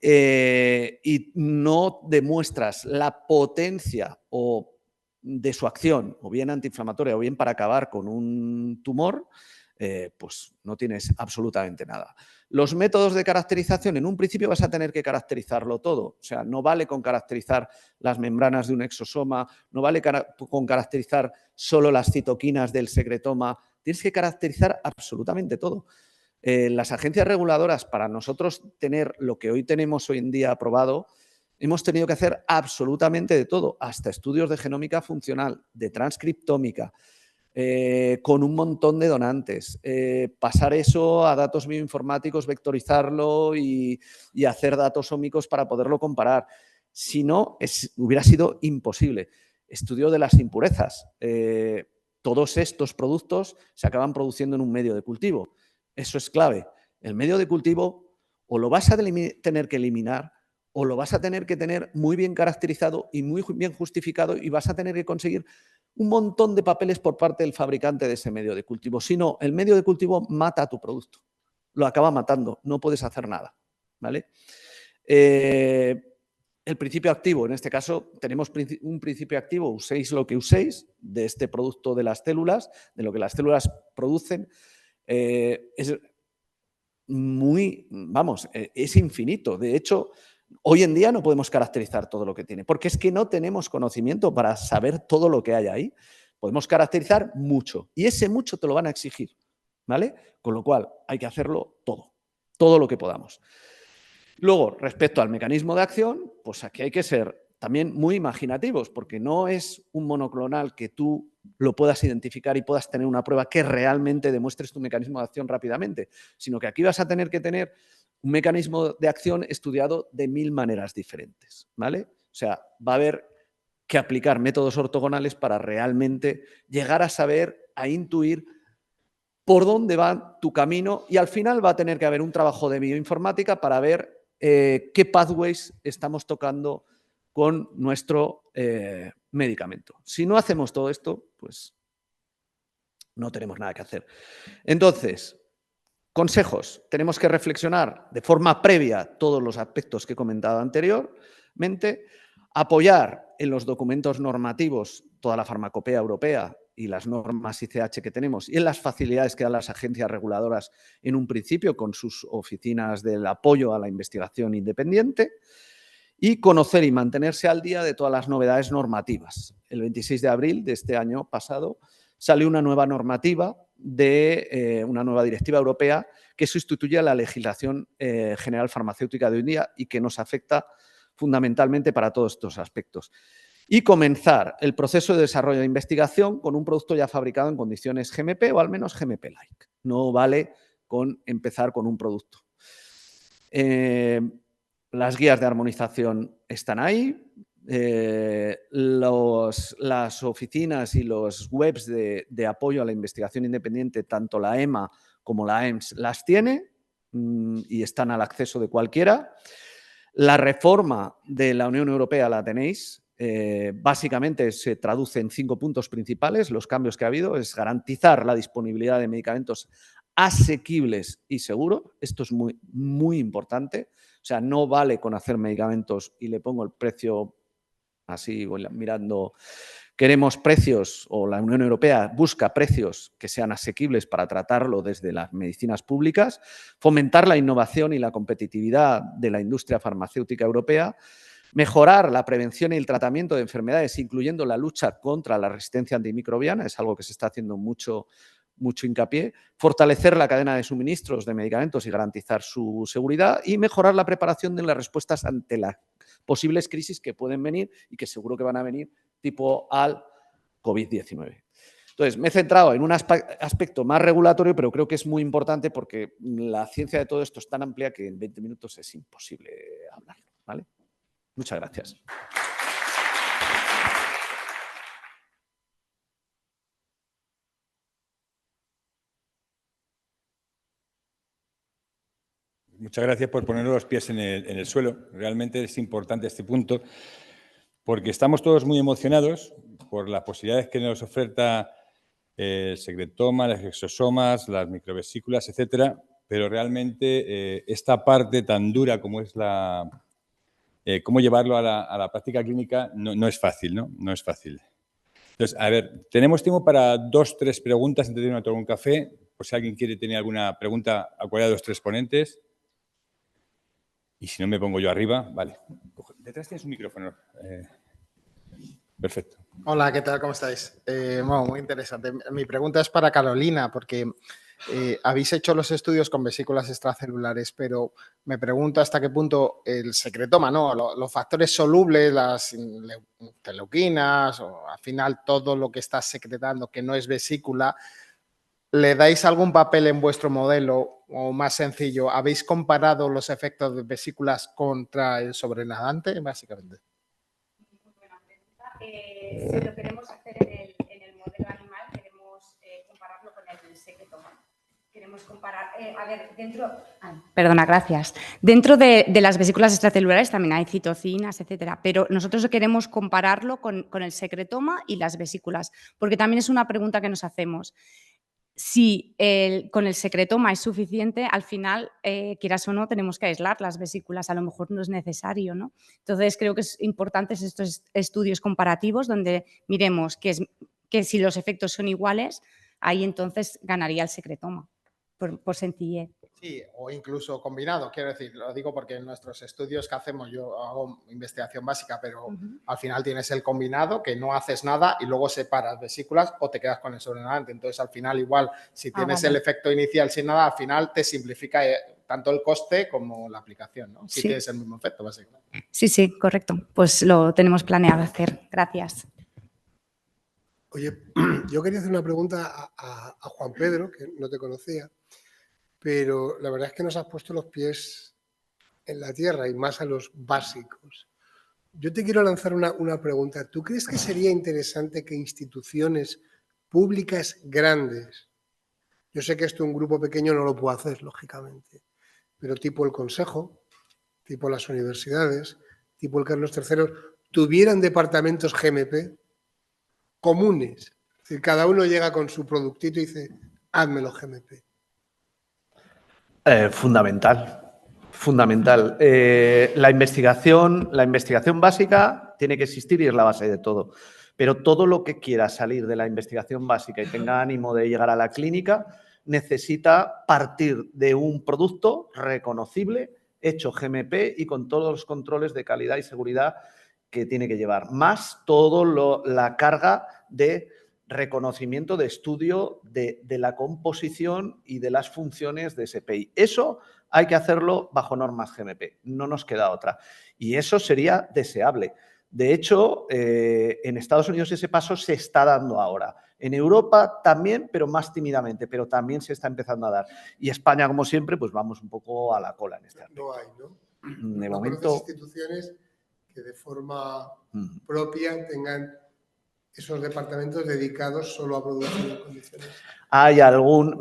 Y no demuestras la potencia de su acción, o bien antiinflamatoria, o bien para acabar con un tumor, pues no tienes absolutamente nada. Los métodos de caracterización, en un principio vas a tener que caracterizarlo todo. O sea, no vale con caracterizar las membranas de un exosoma, no vale con caracterizar solo las citoquinas del secretoma, tienes que caracterizar absolutamente todo. Las agencias reguladoras, para nosotros tener lo que hoy tenemos hoy en día aprobado, hemos tenido que hacer absolutamente de todo, hasta estudios de genómica funcional, de transcriptómica, con un montón de donantes, pasar eso a datos bioinformáticos, vectorizarlo y hacer datos ómicos para poderlo comparar. Si no, hubiera sido imposible. Estudio de las impurezas. Todos estos productos se acaban produciendo en un medio de cultivo. Eso es clave. El medio de cultivo o lo vas a tener que eliminar o lo vas a tener que tener muy bien caracterizado y muy bien justificado y vas a tener que conseguir un montón de papeles por parte del fabricante de ese medio de cultivo. Si no, el medio de cultivo mata a tu producto. Lo acaba matando. No puedes hacer nada, ¿vale? El principio activo, en este caso tenemos un principio activo, uséis lo que uséis, de este producto de las células, de lo que las células producen, es muy, vamos, es infinito. De hecho, hoy en día no podemos caracterizar todo lo que tiene, porque es que no tenemos conocimiento para saber todo lo que hay ahí. Podemos caracterizar mucho y ese mucho te lo van a exigir, ¿vale? Con lo cual hay que hacerlo todo lo que podamos. Luego, respecto al mecanismo de acción, pues aquí hay que ser también muy imaginativos, porque no es un monoclonal que tú lo puedas identificar y puedas tener una prueba que realmente demuestres tu mecanismo de acción rápidamente, sino que aquí vas a tener que tener un mecanismo de acción estudiado de 1000 maneras diferentes, ¿vale? O sea, va a haber que aplicar métodos ortogonales para realmente llegar a saber, a intuir por dónde va tu camino y al final va a tener que haber un trabajo de bioinformática para ver qué pathways estamos tocando con nuestro medicamento. Si no hacemos todo esto, pues no tenemos nada que hacer. Entonces, consejos. Tenemos que reflexionar de forma previa todos los aspectos que he comentado anteriormente, apoyar en los documentos normativos toda la farmacopea europea y las normas ICH que tenemos y en las facilidades que dan las agencias reguladoras en un principio con sus oficinas del apoyo a la investigación independiente y conocer y mantenerse al día de todas las novedades normativas. El 26 de abril de este año pasado salió una nueva normativa una nueva directiva europea que sustituye a la legislación general farmacéutica de hoy en día y que nos afecta fundamentalmente para todos estos aspectos. Y comenzar el proceso de desarrollo de investigación con un producto ya fabricado en condiciones GMP o al menos GMP-like. No vale con empezar con un producto. Las guías de armonización están ahí. Las oficinas y los webs de apoyo a la investigación independiente, tanto la EMA como la EMS, las tiene y están al acceso de cualquiera. La reforma de la Unión Europea la tenéis. Básicamente se traduce en 5 puntos principales. Los cambios que ha habido es garantizar la disponibilidad de medicamentos asequibles y seguros. Esto es muy, muy importante. O sea, no vale con hacer medicamentos y le pongo el precio así, mirando. Queremos precios, o la Unión Europea busca precios que sean asequibles para tratarlo desde las medicinas públicas, fomentar la innovación y la competitividad de la industria farmacéutica europea, mejorar la prevención y el tratamiento de enfermedades, incluyendo la lucha contra la resistencia antimicrobiana, es algo que se está haciendo mucho hincapié, fortalecer la cadena de suministros de medicamentos y garantizar su seguridad y mejorar la preparación de las respuestas ante las posibles crisis que pueden venir y que seguro que van a venir, tipo al COVID-19. Entonces, me he centrado en un aspecto más regulatorio, pero creo que es muy importante porque la ciencia de todo esto es tan amplia que en 20 minutos es imposible hablar, ¿vale? Muchas gracias. Muchas gracias por poner los pies en el suelo. Realmente es importante este punto porque estamos todos muy emocionados por las posibilidades que nos oferta el secretoma, los exosomas, las microvesículas, etcétera, pero realmente esta parte tan dura como es cómo llevarlo a la práctica clínica no es fácil, ¿no? No es fácil. Entonces, a ver, tenemos tiempo para 2 o 3 preguntas antes de irnos a tomar un café, por si alguien quiere tener alguna pregunta a cualquiera de los 3 ponentes. Y si no, me pongo yo arriba. Vale. Detrás tienes un micrófono. Perfecto. Hola, ¿qué tal? ¿Cómo estáis? Bueno, muy interesante. Mi pregunta es para Carolina, porque habéis hecho los estudios con vesículas extracelulares, pero me pregunto hasta qué punto el secretoma, ¿no? Los factores solubles, las interleuquinas, o al final todo lo que está secretando que no es vesícula, ¿le dais algún papel en vuestro modelo o más sencillo? ¿Habéis comparado los efectos de vesículas contra el sobrenadante, básicamente? Si lo queremos hacer en el modelo animal, queremos compararlo con el secretoma. Queremos comparar, perdona, gracias. Dentro de las vesículas extracelulares también hay citocinas, etcétera, pero nosotros queremos compararlo con el secretoma y las vesículas, porque también es una pregunta que nos hacemos. Si con el secretoma es suficiente, al final, quieras o no, tenemos que aislar las vesículas. A lo mejor no es necesario, ¿no? Entonces, creo que es importante estos estudios comparativos donde miremos que si los efectos son iguales, ahí entonces ganaría el secretoma, por sencillez. Sí, o incluso combinado, quiero decir, lo digo porque en nuestros estudios que hacemos, yo hago investigación básica, pero al final tienes el combinado, que no haces nada y luego separas vesículas o te quedas con el sobrenadante. Entonces, al final, igual, si tienes el efecto inicial sin nada, al final te simplifica tanto el coste como la aplicación, ¿no? Si tienes el mismo efecto, básicamente. Sí, sí, correcto. Pues lo tenemos planeado hacer. Gracias. Oye, yo quería hacer una pregunta a Juan Pedro, que no te conocía. Pero la verdad es que nos has puesto los pies en la tierra y más a los básicos. Yo te quiero lanzar una pregunta. ¿Tú crees que sería interesante que instituciones públicas grandes, yo sé que esto un grupo pequeño no lo puede hacer, lógicamente, pero tipo el Consejo, tipo las universidades, tipo el Carlos III, tuvieran departamentos GMP comunes. Es decir, cada uno llega con su productito y dice, házmelo GMP. Fundamental, fundamental. La investigación básica tiene que existir y es la base de todo. Pero todo lo que quiera salir de la investigación básica y tenga ánimo de llegar a la clínica necesita partir de un producto reconocible, hecho GMP y con todos los controles de calidad y seguridad que tiene que llevar. Más la carga de reconocimiento de estudio de la composición y de las funciones de ese PI. Eso hay que hacerlo bajo normas GMP, no nos queda otra. Y eso sería deseable. De hecho, en Estados Unidos ese paso se está dando ahora. En Europa también, pero más tímidamente, pero también se está empezando a dar. Y España, como siempre, pues vamos un poco a la cola en este aspecto. No hay, ¿no? De no momento... instituciones que de forma propia tengan esos departamentos dedicados solo a producción en condiciones. Hay algún...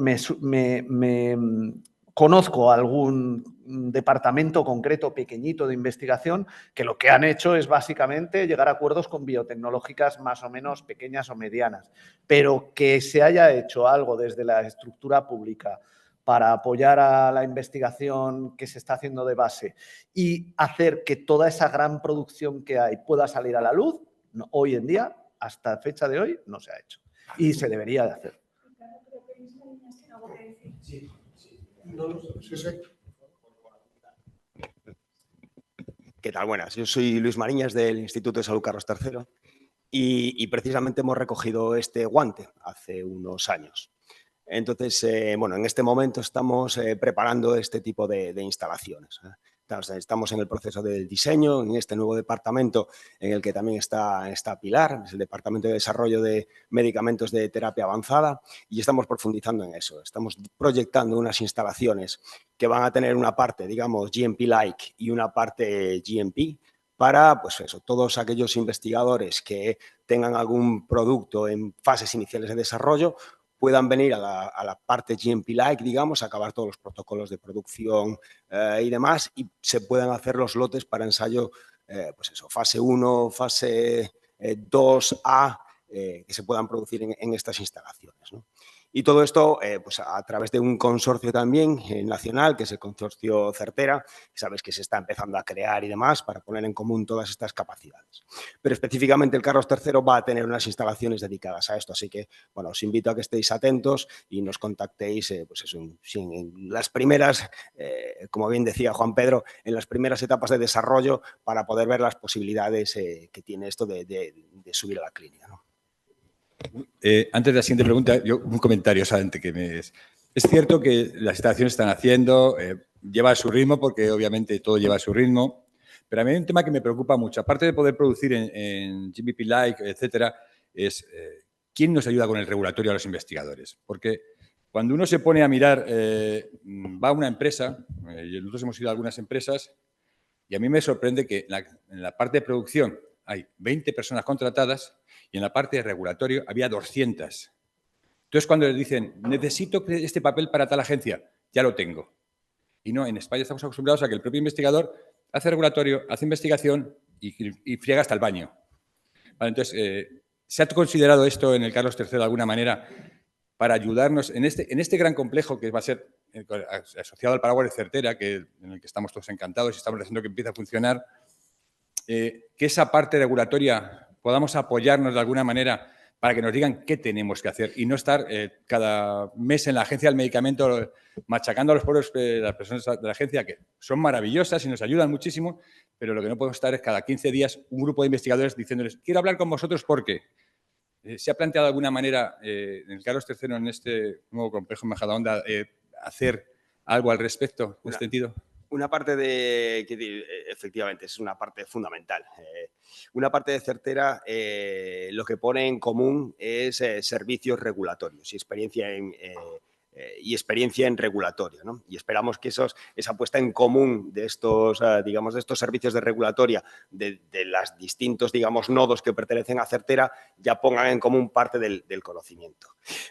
Conozco algún departamento concreto pequeñito de investigación que lo que han hecho es básicamente llegar a acuerdos con biotecnológicas más o menos pequeñas o medianas, pero que se haya hecho algo desde la estructura pública para apoyar a la investigación que se está haciendo de base y hacer que toda esa gran producción que hay pueda salir a la luz, no, hoy en día, hasta fecha de hoy, no se ha hecho y se debería de hacer. ¿Qué tal? Buenas. Yo soy Luis Mariñas del Instituto de Salud Carlos III y precisamente hemos recogido este guante hace unos años. Entonces, bueno, en este momento estamos preparando este tipo de instalaciones. Estamos en el proceso del diseño, en este nuevo departamento en el que también está Pilar, es el Departamento de Desarrollo de Medicamentos de Terapia Avanzada, y estamos profundizando en eso. Estamos proyectando unas instalaciones que van a tener una parte, digamos, GMP-like y una parte GMP, para, pues eso, todos aquellos investigadores que tengan algún producto en fases iniciales de desarrollo puedan venir a la parte GMP-like, digamos, acabar todos los protocolos de producción y demás, y se puedan hacer los lotes para ensayo, pues eso, fase 1, fase 2A, que se puedan producir en estas instalaciones, ¿no? Y todo esto pues a través de un consorcio también nacional, que es el consorcio Certera, que sabes que se está empezando a crear y demás para poner en común todas estas capacidades. Pero específicamente el Carlos III va a tener unas instalaciones dedicadas a esto, así que bueno, os invito a que estéis atentos y nos contactéis pues eso, en las primeras, como bien decía Juan Pedro, en las primeras etapas de desarrollo para poder ver las posibilidades que tiene esto de subir a la clínica, ¿no? Antes de la siguiente pregunta, yo un comentario solamente que es cierto que las instalaciones están haciendo, lleva a su ritmo, porque obviamente todo lleva a su ritmo, pero a mí hay un tema que me preocupa mucho, aparte de poder producir en GMP-like, etcétera, es quién nos ayuda con el regulatorio a los investigadores. Porque cuando uno se pone a mirar, va a una empresa, y nosotros hemos ido a algunas empresas, y a mí me sorprende que en la parte de producción hay 20 personas contratadas y en la parte de regulatorio había 200. Entonces, cuando les dicen, necesito este papel para tal agencia, ya lo tengo. Y no, en España estamos acostumbrados a que el propio investigador hace regulatorio, hace investigación y friega hasta el baño. Vale, entonces, ¿se ha considerado esto en el Carlos III de alguna manera para ayudarnos en este gran complejo que va a ser asociado al paraguas de Certera, en el que estamos todos encantados y estamos haciendo que empiece a funcionar, que esa parte regulatoria podamos apoyarnos de alguna manera para que nos digan qué tenemos que hacer y no estar cada mes en la agencia del medicamento machacando a los pobres las personas de la agencia, que son maravillosas y nos ayudan muchísimo, pero lo que no podemos estar es cada 15 días un grupo de investigadores diciéndoles, quiero hablar con vosotros porque ¿se ha planteado de alguna manera en el Carlos III, en este nuevo complejo en Majadahonda, hacer algo al respecto en este sentido? Una parte que efectivamente es una parte fundamental. Una parte de Certera lo que pone en común es servicios regulatorios y experiencia en regulatorio, ¿no? Y esperamos que esa puesta en común de estos, digamos, de estos servicios de regulatoria de los distintos, digamos, nodos que pertenecen a Certera ya pongan en común parte del conocimiento.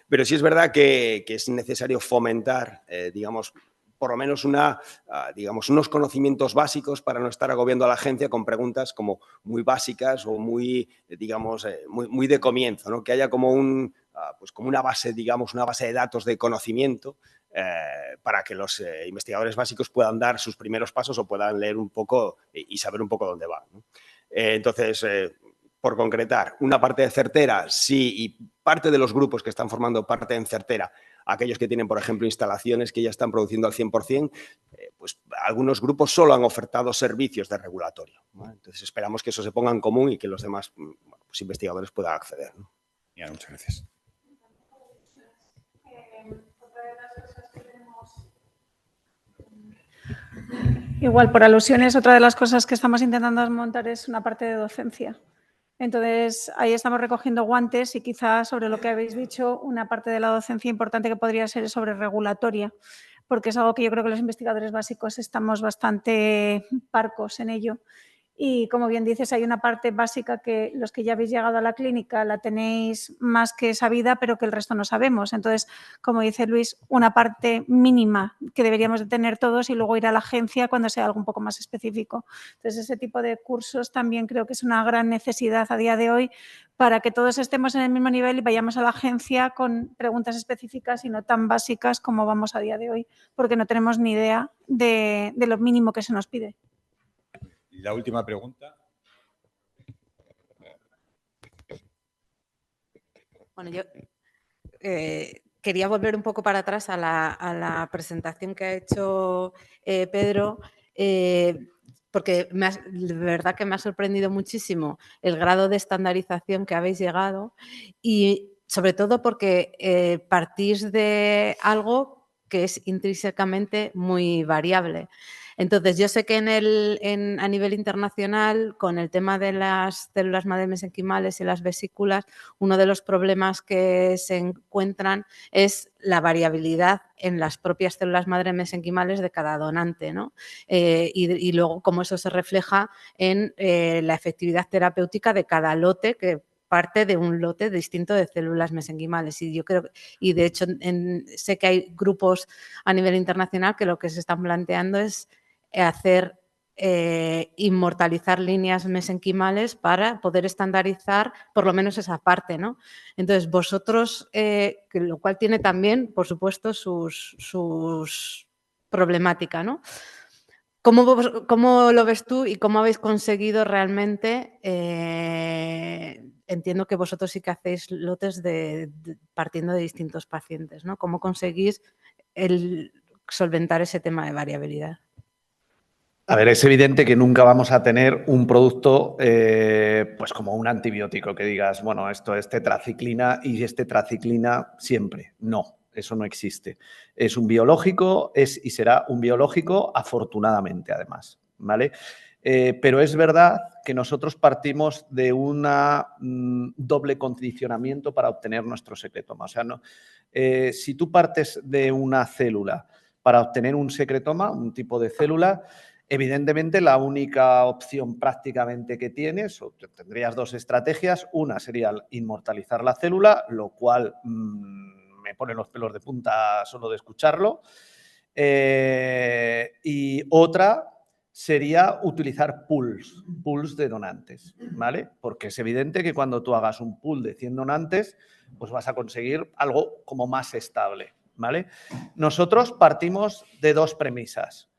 Pero sí es verdad que es necesario fomentar, digamos, por lo menos digamos, unos conocimientos básicos para no estar agobiando a la agencia con preguntas como muy básicas o muy, digamos, muy de comienzo, ¿no? Que haya como pues como una base, digamos, una base de datos de conocimiento para que los investigadores básicos puedan dar sus primeros pasos o puedan leer un poco y saber un poco dónde van, ¿no? Entonces, por concretar, una parte de Certera, sí, y parte de los grupos que están formando parte en Certera, aquellos que tienen, por ejemplo, instalaciones que ya están produciendo al 100%, pues algunos grupos solo han ofertado servicios de regulatorio, ¿no? Entonces, esperamos que eso se ponga en común y que los demás pues, investigadores puedan acceder, ¿no? Bien, muchas gracias. Igual, por alusiones, otra de las cosas que estamos intentando montar es una parte de docencia. Entonces, ahí estamos recogiendo guantes y quizás sobre lo que habéis dicho, una parte de la docencia importante que podría ser sobre regulatoria, porque es algo que yo creo que los investigadores básicos estamos bastante parcos en ello. Y como bien dices, hay una parte básica que los que ya habéis llegado a la clínica la tenéis más que sabida, pero que el resto no sabemos. Entonces, como dice Luis, una parte mínima que deberíamos de tener todos y luego ir a la agencia cuando sea algo un poco más específico. Entonces, ese tipo de cursos también creo que es una gran necesidad a día de hoy para que todos estemos en el mismo nivel y vayamos a la agencia con preguntas específicas y no tan básicas como vamos a día de hoy, porque no tenemos ni idea de lo mínimo que se nos pide. Y la última pregunta. Bueno, yo quería volver un poco para atrás a la presentación que ha hecho Pedro, porque de verdad que me ha sorprendido muchísimo el grado de estandarización que habéis llegado y sobre todo porque partís de algo que es intrínsecamente muy variable. Entonces, yo sé que a nivel internacional, con el tema de las células madre mesenquimales y las vesículas, uno de los problemas que se encuentran es la variabilidad en las propias células madre mesenquimales de cada donante, ¿no? Y luego cómo eso se refleja en la efectividad terapéutica de cada lote que parte de un lote distinto de células mesenquimales. Y yo creo, y de hecho sé que hay grupos a nivel internacional que lo que se están planteando es hacer inmortalizar líneas mesenquimales para poder estandarizar por lo menos esa parte, ¿no? Entonces, vosotros, lo cual tiene también, por supuesto, sus problemáticas, ¿no? ¿Cómo lo ves tú y cómo habéis conseguido realmente? Entiendo que vosotros sí que hacéis lotes partiendo de distintos pacientes, ¿no? ¿Cómo conseguís solventar ese tema de variabilidad? A ver, es evidente que nunca vamos a tener un producto pues como un antibiótico que digas, bueno, esto es tetraciclina y es tetraciclina siempre. No, eso no existe. Es un biológico, es y será un biológico afortunadamente además, ¿vale? Pero es verdad que nosotros partimos de un doble condicionamiento para obtener nuestro secretoma. O sea, no, si tú partes de una célula para obtener un secretoma, un tipo de célula, evidentemente, la única opción prácticamente que tienes, o tendrías dos estrategias, una sería inmortalizar la célula, lo cual me pone los pelos de punta solo de escucharlo, y otra sería utilizar pools de donantes, ¿vale? Porque es evidente que cuando tú hagas un pool de 100 donantes, pues vas a conseguir algo como más estable, ¿vale? Nosotros partimos de dos premisas.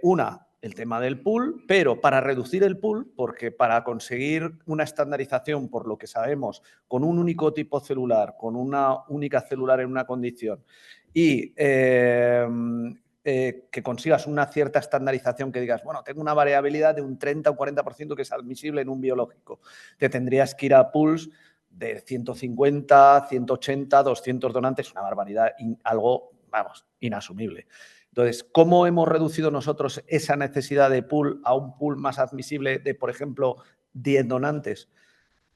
Una, el tema del pool, pero para reducir el pool, porque para conseguir una estandarización, por lo que sabemos, con un único tipo celular, con una única celular en una condición y que consigas una cierta estandarización que digas, bueno, tengo una variabilidad de un 30 o 40% que es admisible en un biológico, te tendrías que ir a pools de 150, 180, 200 donantes, una barbaridad, algo, vamos, inasumible. Entonces, ¿cómo hemos reducido nosotros esa necesidad de pool a un pool más admisible de, por ejemplo, 10 donantes?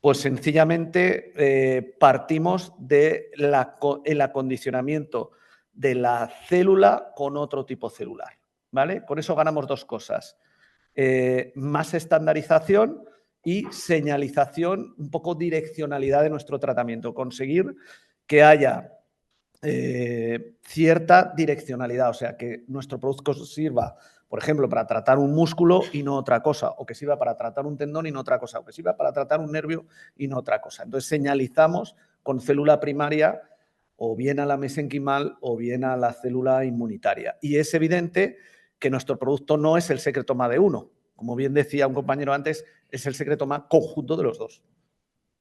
Pues sencillamente partimos del acondicionamiento de la célula con otro tipo celular, ¿vale? Con eso ganamos dos cosas. Más estandarización y señalización, un poco direccionalidad de nuestro tratamiento. Conseguir que haya cierta direccionalidad, o sea, que nuestro producto sirva, por ejemplo, para tratar un músculo y no otra cosa, o que sirva para tratar un tendón y no otra cosa, o que sirva para tratar un nervio y no otra cosa. Entonces, señalizamos con célula primaria o bien a la mesenquimal o bien a la célula inmunitaria. Y es evidente que nuestro producto no es el secretoma de uno. Como bien decía un compañero antes, es el secretoma conjunto de los dos.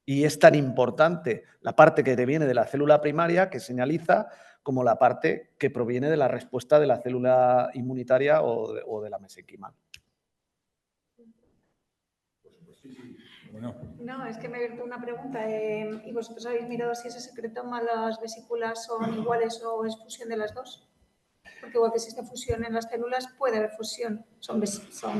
Y es tan importante la parte que te viene de la célula primaria, que señaliza, como la parte que proviene de la respuesta de la célula inmunitaria o de la mesenquimal. Bueno. No, es que me he abierto una pregunta. ¿Y vosotros habéis mirado si ese secretoma, las vesículas son iguales o es fusión de las dos? Porque igual que existe fusión en las células, puede haber fusión. Son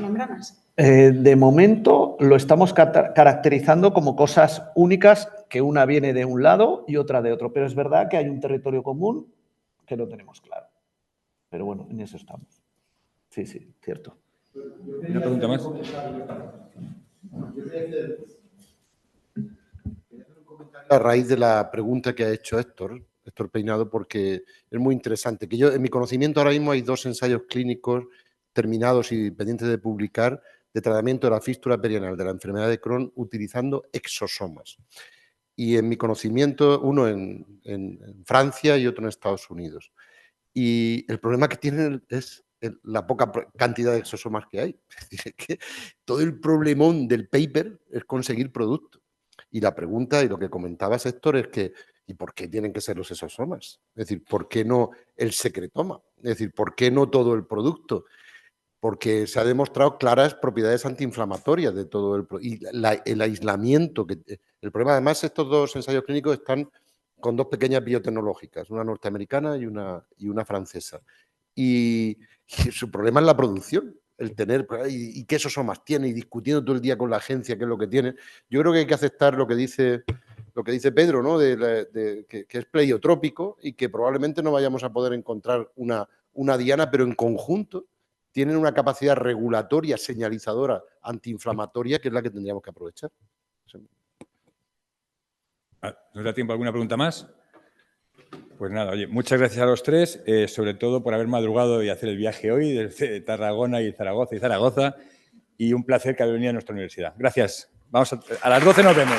membranas. De momento lo estamos caracterizando como cosas únicas, que una viene de un lado y otra de otro. Pero es verdad que hay un territorio común que no tenemos claro. Pero bueno, en eso estamos. Sí, sí, cierto. ¿Una pregunta más? A raíz de la pregunta que ha hecho Héctor Peinado, porque es muy interesante. Que yo, en mi conocimiento ahora mismo hay 2 ensayos clínicos terminados y pendientes de publicar de tratamiento de la fístula perianal de la enfermedad de Crohn utilizando exosomas. Y en mi conocimiento, uno en Francia y otro en Estados Unidos. Y el problema que tienen es la poca cantidad de exosomas que hay. Es decir, que todo el problemón del paper es conseguir producto. Y la pregunta, y lo que comentabas, Héctor, es que ¿y por qué tienen que ser los exosomas? Es decir, ¿por qué no el secretoma? Es decir, ¿por qué no todo el producto? Porque se ha demostrado claras propiedades antiinflamatorias de todo y el aislamiento. El problema, además, estos 2 ensayos clínicos están con 2 pequeñas biotecnológicas, una norteamericana y una francesa. Y su problema es la producción, el tener, y qué exosomas tiene, y discutiendo todo el día con la agencia qué es lo que tiene. Yo creo que hay que aceptar lo que dice Pedro, ¿no? Que es pleiotrópico y que probablemente no vayamos a poder encontrar una diana, pero en conjunto tienen una capacidad regulatoria, señalizadora, antiinflamatoria, que es la que tendríamos que aprovechar. ¿Nos da tiempo a alguna pregunta más? Pues nada, oye, muchas gracias a los 3, sobre todo por haber madrugado y hacer el viaje hoy desde Tarragona y Zaragoza, y un placer que habéis venido a nuestra universidad. Gracias. A las 12 nos vemos.